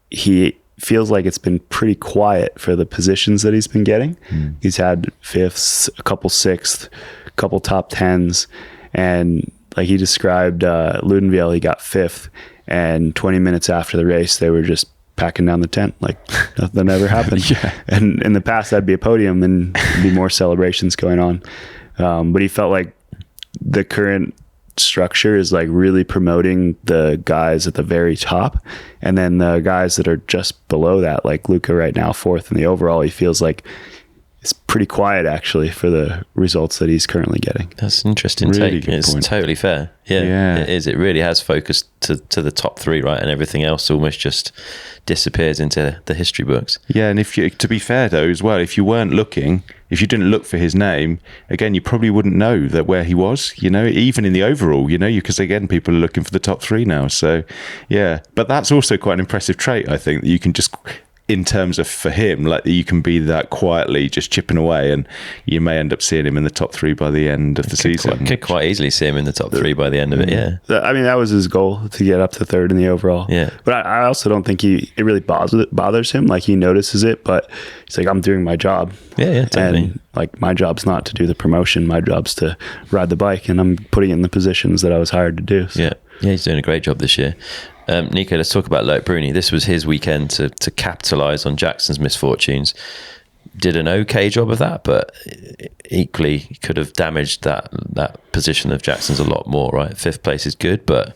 he feels like it's been pretty quiet for the positions that he's been getting. He's had 5ths, a couple 6th, a couple top 10s, and like he described Ludenviel, he got 5th, and 20 minutes after the race they were just packing down the tent like nothing ever happened. Yeah. And in the past that'd be a podium and there'd be more celebrations going on. But he felt like the current structure is like really promoting the guys at the very top, and then the guys that are just below that, like Luca right now 4th in the overall, he feels like it's pretty quiet actually for the results that he's currently getting. That's an interesting Really take. It's point. totally fair. Yeah, it is. It really has focused to the top 3, right? And everything else almost just disappears into the history books. Yeah, and to be fair though as well, if you didn't look for his name, again, you probably wouldn't know that where he was, even in the overall, because again, people are looking for the top 3 now. So yeah, but that's also quite an impressive trait, I think, that you can just, in terms of for him, like you can be that quietly just chipping away, and you may end up seeing him in the top 3 by the end of the season. Could quite easily see him in the top 3 by the end of it. Yeah, I mean, that was his goal, to get up to 3rd in the overall. Yeah, but I also don't think it really bothers him. Like he notices it, but he's like, I'm doing my job. Yeah, totally. And like my job's not to do the promotion. My job's to ride the bike, and I'm putting it in the positions that I was hired to do. So. Yeah, he's doing a great job this year. Neko, let's talk about Loic Bruni. This was his weekend to capitalise on Jackson's misfortunes. Did an okay job of that, but equally he could have damaged that position of Jackson's a lot more, right? 5th place is good, but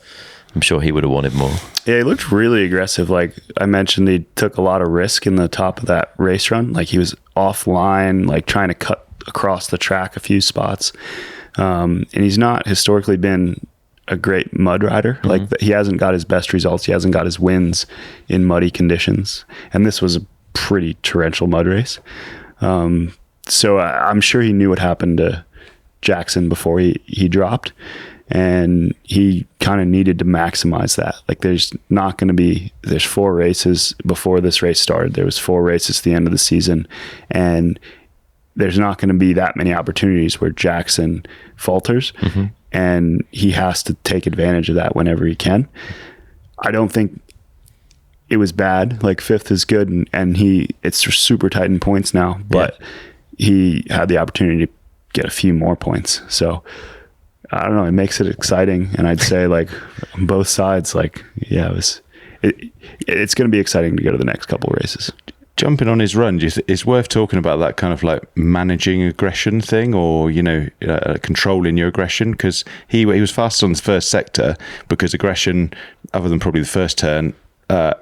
I'm sure he would have wanted more. Yeah, he looked really aggressive. Like I mentioned, he took a lot of risk in the top of that race run. Like he was offline, like trying to cut across the track a few spots. And he's not historically been a great mud rider. Like he hasn't got his best results. He hasn't got his wins in muddy conditions. And this was a pretty torrential mud race. So I'm sure he knew what happened to Jackson before he dropped. and he kind of needed to maximize that. Like there's 4 races before this race started. There was 4 races at the end of the season, and there's not going to be that many opportunities where Jackson falters, and he has to take advantage of that whenever he can. I don't think it was bad. Like 5th is good, and it's super tight in points now, but he had the opportunity to get a few more points. So I don't know, it makes it exciting. And I'd say like on both sides, like, yeah, it's going to be exciting to go to the next couple of races. Jumping on his run, it's worth talking about that kind of like managing aggression thing, or controlling your aggression, because he was fast on the first sector, because aggression, other than probably the first turn,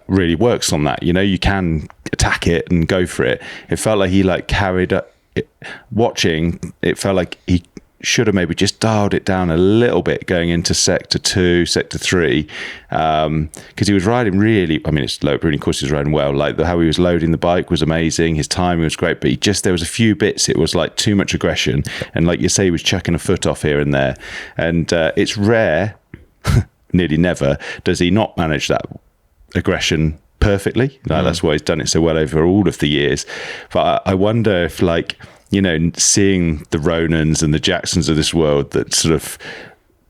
really works on that. You can attack it and go for it. It felt like he like carried up. Watching, it felt like he should have maybe just dialed it down a little bit going into sector 2, sector 3, because he was riding really, I mean, it's low, Bruni, of course, he was riding well. Like how he was loading the bike was amazing. His timing was great, but there was a few bits, it was like too much aggression. And like you say, he was chucking a foot off here and there. And it's rare, nearly never, does he not manage that aggression perfectly. That's why he's done it so well over all of the years. But I wonder if, like, seeing the Ronans and the Jacksons of this world that sort of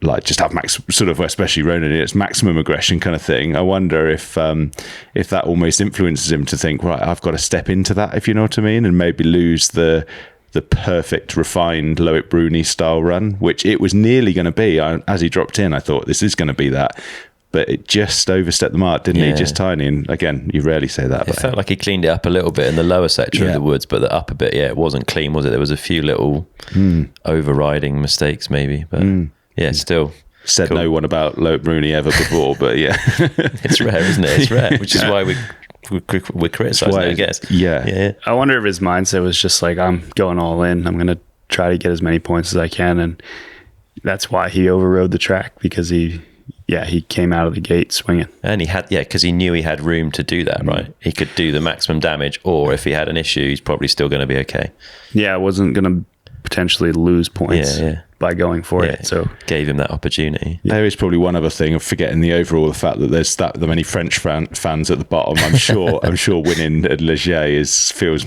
like just have especially Ronan, it's maximum aggression kind of thing. I wonder if that almost influences him to think, right, I've got to step into that, if you know what I mean, and maybe lose the perfect refined Loic Bruni style run, which it was nearly going to be. As he dropped in, I thought this is going to be that. But it just overstepped the mark, didn't he? Just tiny. And again, you rarely say that. It felt like he cleaned it up a little bit in the lower section of the woods, but the upper bit, it wasn't clean, was it? There was a few little overriding mistakes, maybe. But still. Said cool. No one about Loic Bruni ever before, but yeah. It's rare, isn't it? It's rare, which is why we're criticising it, I guess. Yeah. I wonder if his mindset was just like, I'm going all in. I'm going to try to get as many points as I can. And that's why he overrode the track, because he came out of the gate swinging. And he had, because he knew he had room to do that, right? He could do the maximum damage, or if he had an issue, he's probably still going to be okay. Yeah, wasn't going to potentially lose points by going for it. So gave him that opportunity. There is probably one other thing of forgetting the fact that there's that many French fans at the bottom. I'm sure winning at Leger feels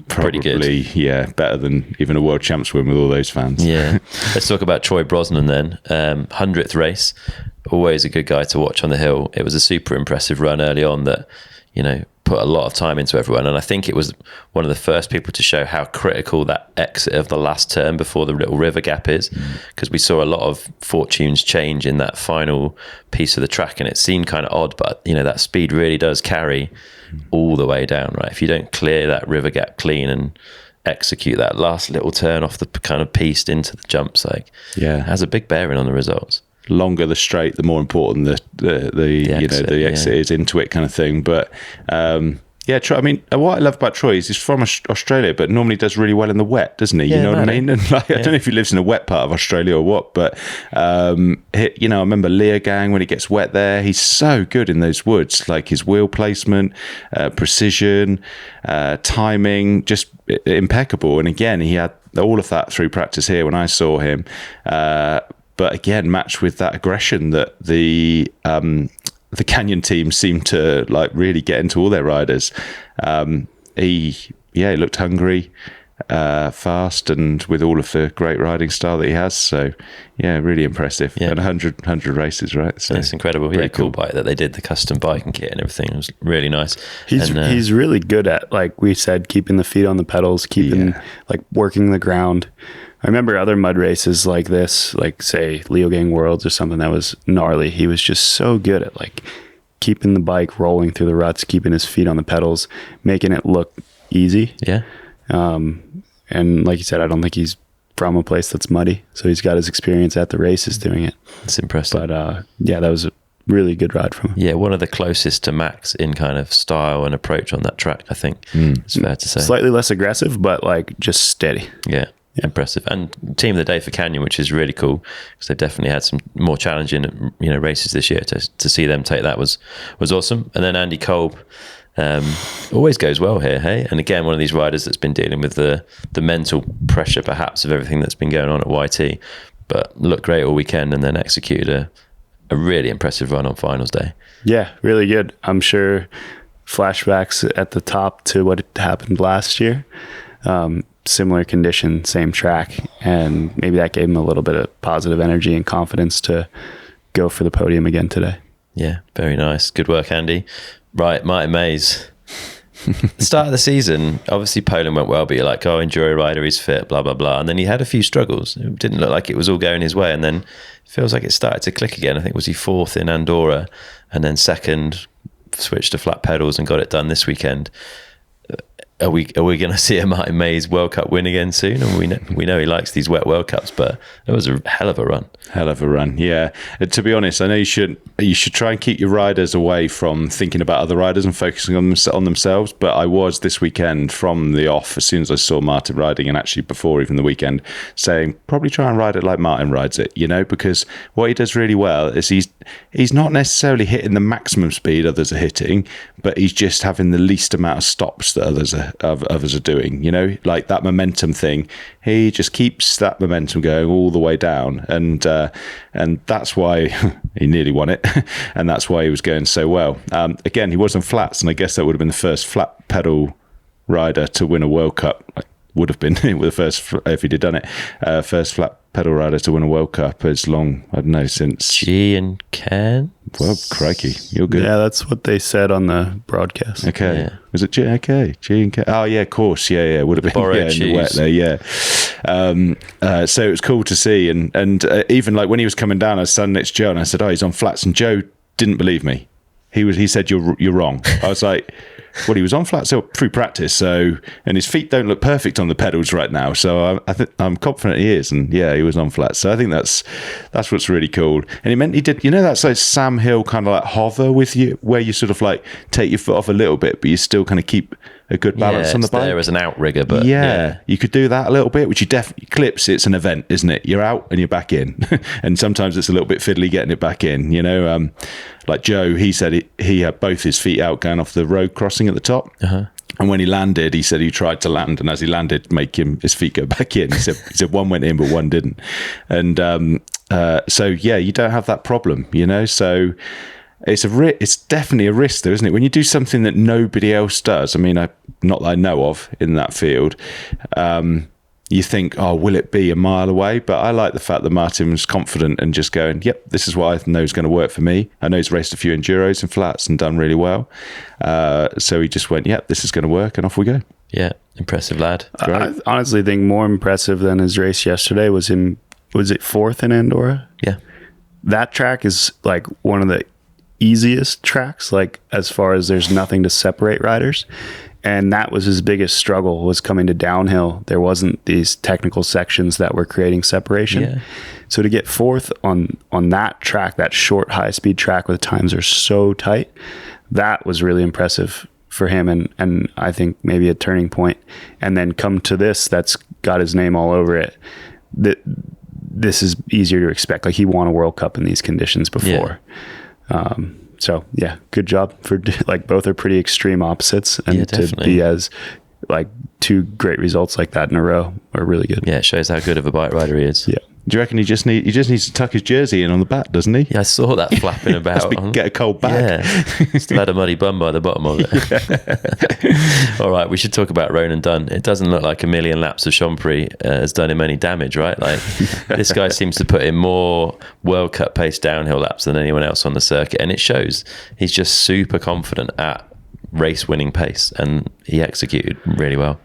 probably pretty good. Better than even a world champs win with all those fans. Yeah. Let's talk about Troy Brosnan then. 100th race. Always a good guy to watch on the hill. It was a super impressive run early on that, put a lot of time into everyone. And I think it was one of the first people to show how critical that exit of the last turn before the little river gap is, because we saw a lot of fortunes change in that final piece of the track, and it seemed kind of odd, but that speed really does carry all the way down, right? If you don't clear that river gap clean and execute that last little turn off the kind of piste into the jumps, it has a big bearing on the results. Longer the straight, the more important the exit is into it, kind of thing. But Troy, I mean, what I love about Troy is he's from Australia, but normally does really well in the wet, doesn't he? You know what I mean? And I don't know if he lives in a wet part of Australia or what, but I remember Leogang when he gets wet there. He's so good in those woods, like his wheel placement, precision, timing, just impeccable. And again, he had all of that through practice here when I saw him. But again, matched with that aggression that the Canyon team seemed to like really get into all their riders. He looked hungry, fast, and with all of the great riding style that he has. So really impressive. And 100 races, right? So it's incredible. Cool bike that they did, the custom bike and kit and everything. It was really nice. He's really good at, like we said, keeping the feet on the pedals, like working the ground. I remember other mud races like this, like say Leogang Worlds or something that was gnarly. He was just so good at like keeping the bike rolling through the ruts, keeping his feet on the pedals, making it look easy. Yeah. And like you said, I don't think he's from a place that's muddy, so he's got his experience at the races doing it. It's impressive. But that was a really good ride from him. Yeah, one of the closest to Max in kind of style and approach on that track, I think. It's fair to say. Slightly less aggressive, but like just steady. Yeah. Impressive. And team of the day for Canyon, which is really cool, because they've definitely had some more challenging races this year. To see them take that was awesome. And then Andy Kolb always goes well here, hey? And again, one of these riders that's been dealing with the mental pressure perhaps of everything that's been going on at YT, but looked great all weekend and then executed a really impressive run on finals day. Yeah, really good. I'm sure flashbacks at the top to what happened last year. Similar condition, same track, and maybe that gave him a little bit of positive energy and confidence to go for the podium again today. Yeah, very nice. Good work, Andy. Right, Martin Mays. The start of the season, obviously Poland went well, but you're like, oh, enduro rider, he's fit, blah, blah, blah. And then he had a few struggles. It didn't look like it was all going his way. And then it feels like it started to click again. I think was he fourth in Andorra and then second, switched to flat pedals and got it done this weekend. Are we going to see a Martin Mays World Cup win again soon? And we know he likes these wet World Cups, but it was a hell of a run. Hell of a run, yeah. And to be honest, I know you should try and keep your riders away from thinking about other riders and focusing on themselves. But I was this weekend from the off, as soon as I saw Martin riding, and actually before even the weekend, saying probably try and ride it like Martin rides it, because what he does really well is he's not necessarily hitting the maximum speed others are hitting, but he's just having the least amount of stops that others are doing, like that momentum thing. He just keeps that momentum going all the way down, and that's why he nearly won it, and that's why he was going so well. Again, he was on flats, and I guess that would have been the first flat pedal rider to win a World Cup. Would have been the first, if he'd have done it, first flat pedal rider to win a World Cup as long, I don't know, since G and Ken. Well, crikey, you're good. Yeah, that's what they said on the broadcast. Okay, yeah. Was it G? Okay, G and K. Oh yeah, of course. Yeah, would have been Borrowed in the wet there. Yeah. So it was cool to see, and even like when he was coming down, I was standing next to Joe, and I said, "Oh, he's on flats," and Joe didn't believe me. He said, "You're wrong." I was like, well, he was on flats through practice, and his feet don't look perfect on the pedals right now. So I'm confident he is, and yeah, he was on flats. So I think that's what's really cool. And it meant he did, that's like Sam Hill kind of like hover with you, where you sort of like take your foot off a little bit, but you still kind of keep a good balance on the bike. There as an outrigger, but you could do that a little bit, which you definitely clips. It's an event, isn't it? You're out and you're back in, and sometimes it's a little bit fiddly getting it back in. Like Joe, he said he had both his feet out going off the road crossing at the top. Uh-huh. And when he landed, he said he tried to land, and as he landed, make his feet go back in. He said one went in, but one didn't. And so yeah, you don't have that problem, So it's definitely a risk, though, isn't it? When you do something that nobody else does. I mean, not that I know of in that field. You think, oh, will it be a mile away? But I like the fact that Martin was confident and just going, yep, this is what I know is going to work for me. I know he's raced a few enduros and flats and done really well. So he just went, yep, this is going to work, and off we go. Yeah, impressive lad. I honestly think more impressive than his race yesterday was him. Was it fourth in Andorra? Yeah. That track is like one of the easiest tracks, like as far as there's nothing to separate riders. And that was his biggest struggle, was coming to downhill. There wasn't these technical sections that were creating separation. Yeah. So to get fourth on that track, that short high-speed track where the times are so tight, that was really impressive for him, and I think maybe a turning point. And then come to this, that's got his name all over it. This is easier to expect. Like, he won a World Cup in these conditions before. Yeah. So yeah, good job for, like, both are pretty extreme opposites, and to be as like two great results like that in a row are really good. Yeah, it shows how good of a bike rider he is. Yeah. Do you reckon he just needs to tuck his jersey in on the back, doesn't he? Yeah, I saw that flapping about. Get a cold back. Yeah, still had a muddy bum by the bottom of it. All right, we should talk about Ronan Dunn. It doesn't look like a million laps of Chompery has done him any damage, right? Like, this guy seems to put in more World Cup pace downhill laps than anyone else on the circuit, and it shows. He's just super confident at race winning pace, and he executed really well.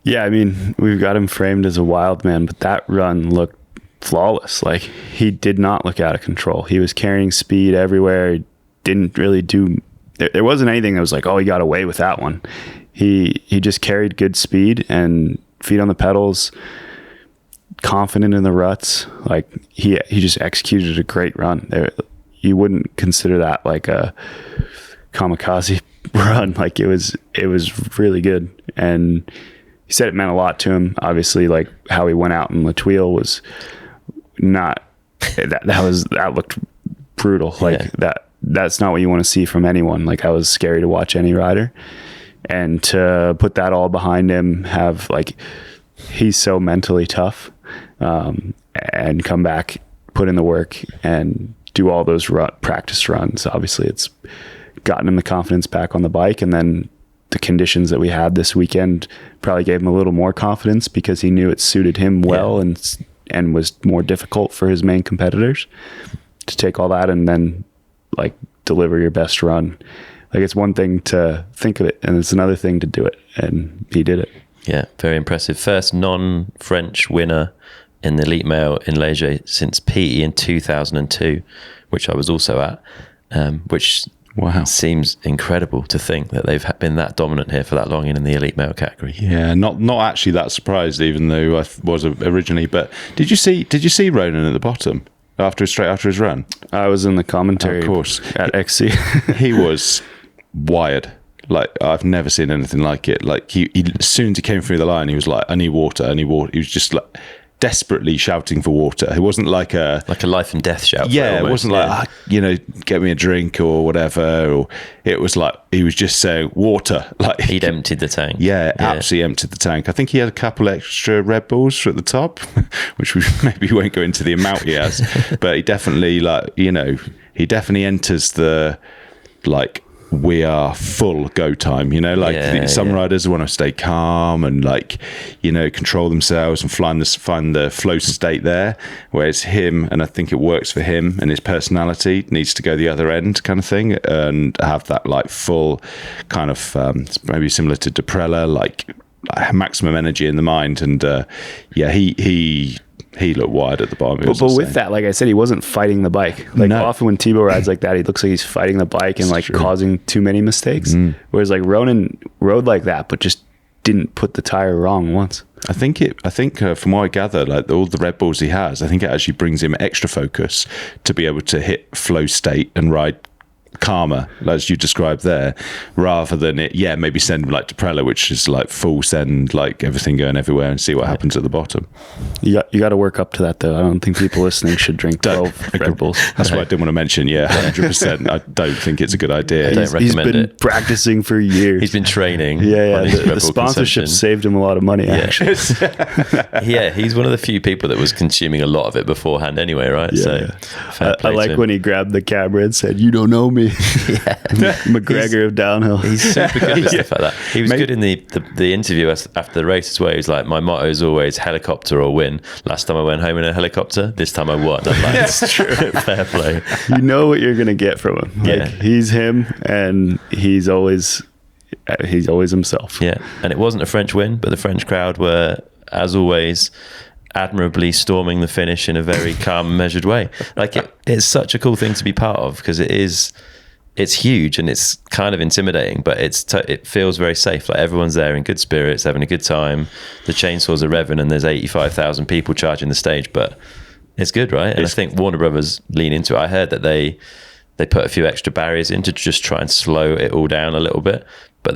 Yeah, I mean, we've got him framed as a wild man, but that run looked flawless. Like, he did not look out of control. He was carrying speed everywhere. He didn't really do, there wasn't anything that was like, oh, he got away with that one. He just carried good speed and feet on the pedals, confident in the ruts. Like, he just executed a great run there. You wouldn't consider that like a kamikaze run. Like, it was really good, and he said it meant a lot to him. Obviously, like, how he went out in La Tuile was not, that looked brutal. Like, that's not what you want to see from anyone. Like, I was scary to watch any rider, and to put that all behind him, have, like, he's so mentally tough. and come back, put in the work, and do all those practice runs. Obviously, it's gotten him the confidence back on the bike, and then the conditions that we had this weekend probably gave him a little more confidence because he knew it suited him well and was more difficult for his main competitors to take all that and then like deliver your best run. Like, it's one thing to think of it and it's another thing to do it, and he did it. Yeah, very impressive. First non-French winner in the elite male in Leger since PE in 2002, which I was also at, which seems incredible to think that they've been that dominant here for that long in the elite male category. Yeah, not actually that surprised, even though I was originally. But did you see Ronan at the bottom straight after his run? I was in the commentary, of course, at XC. He was wired. Like, I've never seen anything like it. Like, he as soon as he came through the line, he was like, I need water. He was just like desperately shouting for water. It wasn't like a life and death shout. Yeah, it wasn't like, get me a drink or whatever. Or it was like, he was just saying water. Like, he'd emptied the tank. Yeah, absolutely emptied the tank. I think he had a couple extra Red Bulls at the top, which we maybe won't go into the amount he has. But he definitely, he definitely enters the, like, we are full go time, some riders want to stay calm and control themselves and find the flow state there, whereas him, and I think it works for him and his personality, needs to go the other end kind of thing and have that like full kind of maybe similar to Deprella, like maximum energy in the mind. And he looked wide at the bottom. But with that, like I said, he wasn't fighting the bike. Like, often when Thibaut rides like that, he looks like he's fighting the bike and causing too many mistakes. Whereas like Ronan rode like that, but just didn't put the tire wrong once. I think from what I gather, like all the Red Bulls he has, I think it actually brings him extra focus to be able to hit flow state and ride calmer, as you described there, rather than maybe send him like Deprella, which is like full send, like everything going everywhere, and see what happens at the bottom. You got to work up to that, though. I don't think people listening should drink 12 Red Bulls. That's what I didn't want to mention. 100%. I don't think it's a good idea. He's been practicing for years. He's been training. The sponsorship saved him a lot of money. Actually, he's one of the few people that was consuming a lot of it beforehand, anyway, right? I like when he grabbed the camera and said, "You don't know me." McGregor of downhill. He's super good with stuff like that. He was good in the interview after the race as well. He was like, my motto is always helicopter or win. Last time I went home in a helicopter, this time I won. I'm like, it's true. Fair play. You know what you're gonna get from him. Like, he's him, and he's always himself. Yeah, and it wasn't a French win, but the French crowd were, as always, admirably storming the finish in a very calm, measured way. Like, it's such a cool thing to be part of, because it's huge and it's kind of intimidating, but it feels very safe. Like, everyone's there in good spirits, having a good time. The chainsaws are revving and there's 85,000 people charging the stage, but it's good, right? And I think Warner Brothers lean into it. I heard that they put a few extra barriers in to just try and slow it all down a little bit, but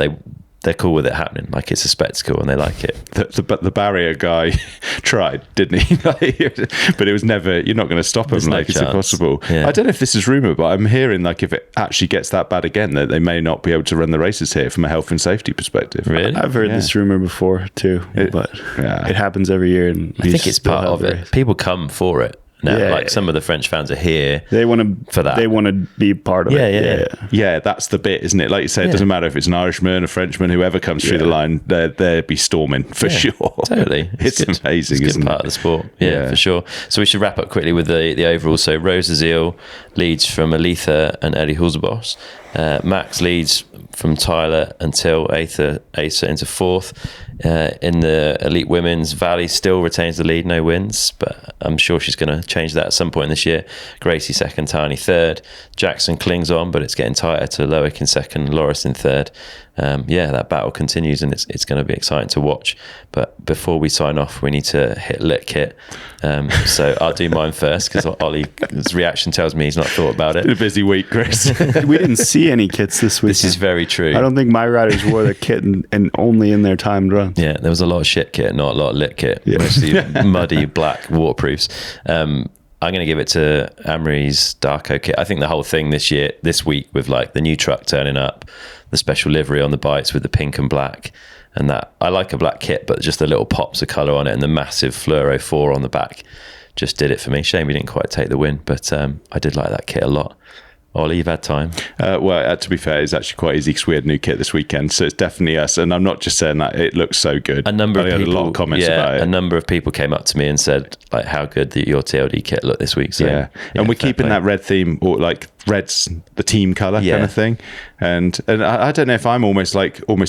they're cool with it happening. Like, it's a spectacle and they like it. The barrier guy tried, didn't he? But it was never, you're not going to stop him. It's impossible. Yeah. I don't know if this is rumour, but I'm hearing, like, if it actually gets that bad again, that they may not be able to run the races here from a health and safety perspective. Really? I've heard this rumour before too, but it happens every year. And I think it's part of it. People come for it. Now, like, some of the French fans are here. They want to for that. They want to be part of it. Yeah, that's the bit, isn't it? Like you say, it doesn't matter if it's an Irishman, a Frenchman, whoever comes through the line, they'd be storming for sure. Totally, it's amazing. It's a good part of the sport. Yeah, for sure. So we should wrap up quickly with the overall. So Rose Azil leads from Aletha and Eddie Hulsebos. Max leads from Tyler until Asa into fourth. In the elite women's, Valley still retains the lead, no wins, but I'm sure she's going to change that at some point this year. Gracie second, Tiny third. Jackson clings on, but it's getting tighter to Loic in second, Loris in third. That battle continues, and it's going to be exciting to watch. But before we sign off, we need to hit lit kit. So I'll do mine first, because Ollie's reaction tells me he's not thought about it. It's a busy week, Chris. We didn't see any kits this week. This is very true. I don't think my riders wore the kit and only in their timed runs. Yeah, there was a lot of shit kit, not a lot of lit kit. Mostly muddy, black waterproofs. I'm going to give it to Amri's Darko kit. I think the whole thing this week with like the new truck turning up, the special livery on the bikes with the pink and black, and that, I like a black kit, but just the little pops of colour on it and the massive fluoro 4 on the back just did it for me. Shame we didn't quite take the win, but I did like that kit a lot. Ollie, you've had time. To be fair, it's actually quite easy because we had a new kit this weekend, so it's definitely us. And I'm not just saying that; it looks so good. A number of people, had a lot of comments about it. A number of people came up to me and said like how good your TLD kit looked this week. So, and we're keeping that red theme, or like red's the team color kind of thing. And I don't know if I'm almost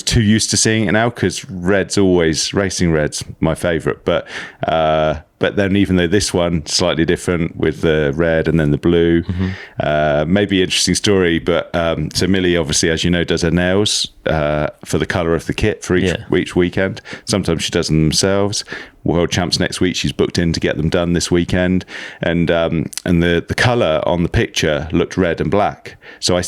too used to seeing it now, because racing red's my favorite, but then even though this one slightly different with the red and then the blue, maybe interesting story. But so Millie, obviously, as you know, does her nails for the colour of the kit for each weekend. Sometimes she does them themselves. World Champs next week, she's booked in to get them done this weekend, and the colour on the picture looked red and black. So I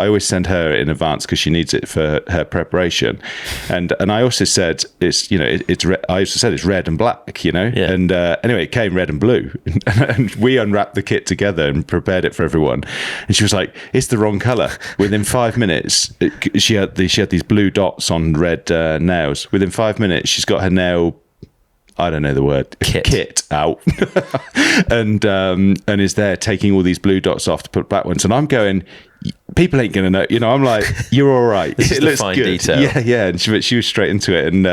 always send her in advance because she needs it for her preparation, and I also said it's red and black, and anyway, it came red and blue, and we unwrapped the kit together and prepared it for everyone, and she was like, it's the wrong colour. Within 5 minutes, she had these blue dots on red nails. Within 5 minutes, she's got her nail, I don't know the word, kit out, and is there taking all these blue dots off to put back ones. And I'm going, people ain't gonna know, I'm like, you're all right. It looks good. Detail. Yeah. And she was straight into it, and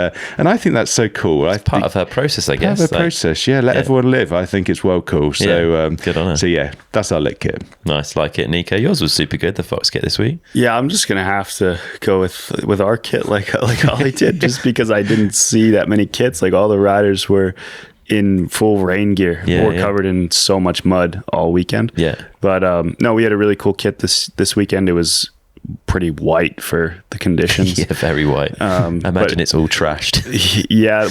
I think that's so cool. Part of her process, I guess. Part of her process, let everyone live. I think it's well cool. So good on her. So that's our lit kit. Nice, like it, Neko. Yours was super good. The Fox kit this week. Yeah, I'm just gonna have to go with our kit, like Ollie did, just because I didn't see that many kits. Like all the riders were in full rain gear or covered in so much mud all weekend. But no, we had a really cool kit this weekend. It was pretty white for the conditions. Very white. I imagine it's all trashed.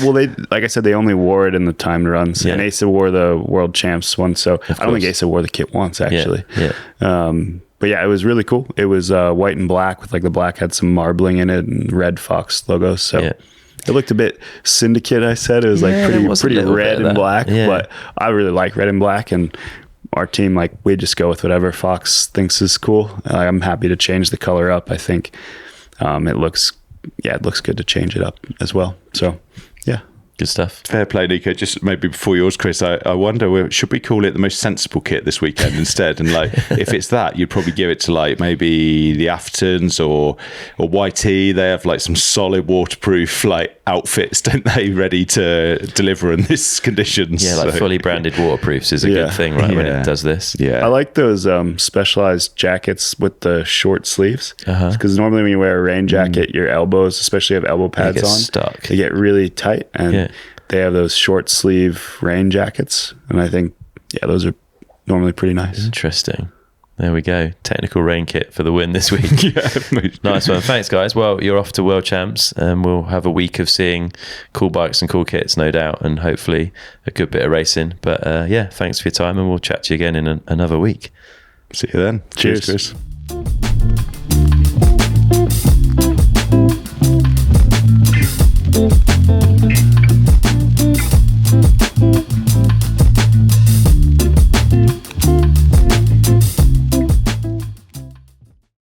Well, like I said, they only wore it in the timed runs, and Asa wore the World Champs one, so I don't think Asa wore the kit once actually. But yeah, it was really cool. It was white and black with like the black had some marbling in it and red Fox logos. So it looked a bit syndicate. I said it was like pretty red and black, but I really like red and black, and our team, like, we just go with whatever Fox thinks is cool. I'm happy to change the color up. I think it looks good to change it up as well. So yeah. Good stuff. Fair play, Neko. Just maybe before yours, Chris, I wonder, should we call it the most sensible kit this weekend instead? And like, if it's that, you'd probably give it to like maybe the Athertons or YT. They have like some solid waterproof like outfits, don't they, ready to deliver in this conditions? Yeah, like fully branded waterproofs is a good thing, right? When it does this. Yeah, I like those specialized jackets with the short sleeves, because normally when you wear a rain jacket, your elbows, especially have elbow pads on, stuck. They get really tight, and they have those short sleeve rain jackets, and I think those are normally pretty nice. Interesting. There we go. Technical rain kit for the win this week. Nice one. Thanks, guys. Well, you're off to World Champs, and we'll have a week of seeing cool bikes and cool kits, no doubt, and hopefully a good bit of racing. But thanks for your time, and we'll chat to you again in another week. See you then. Cheers. Chris.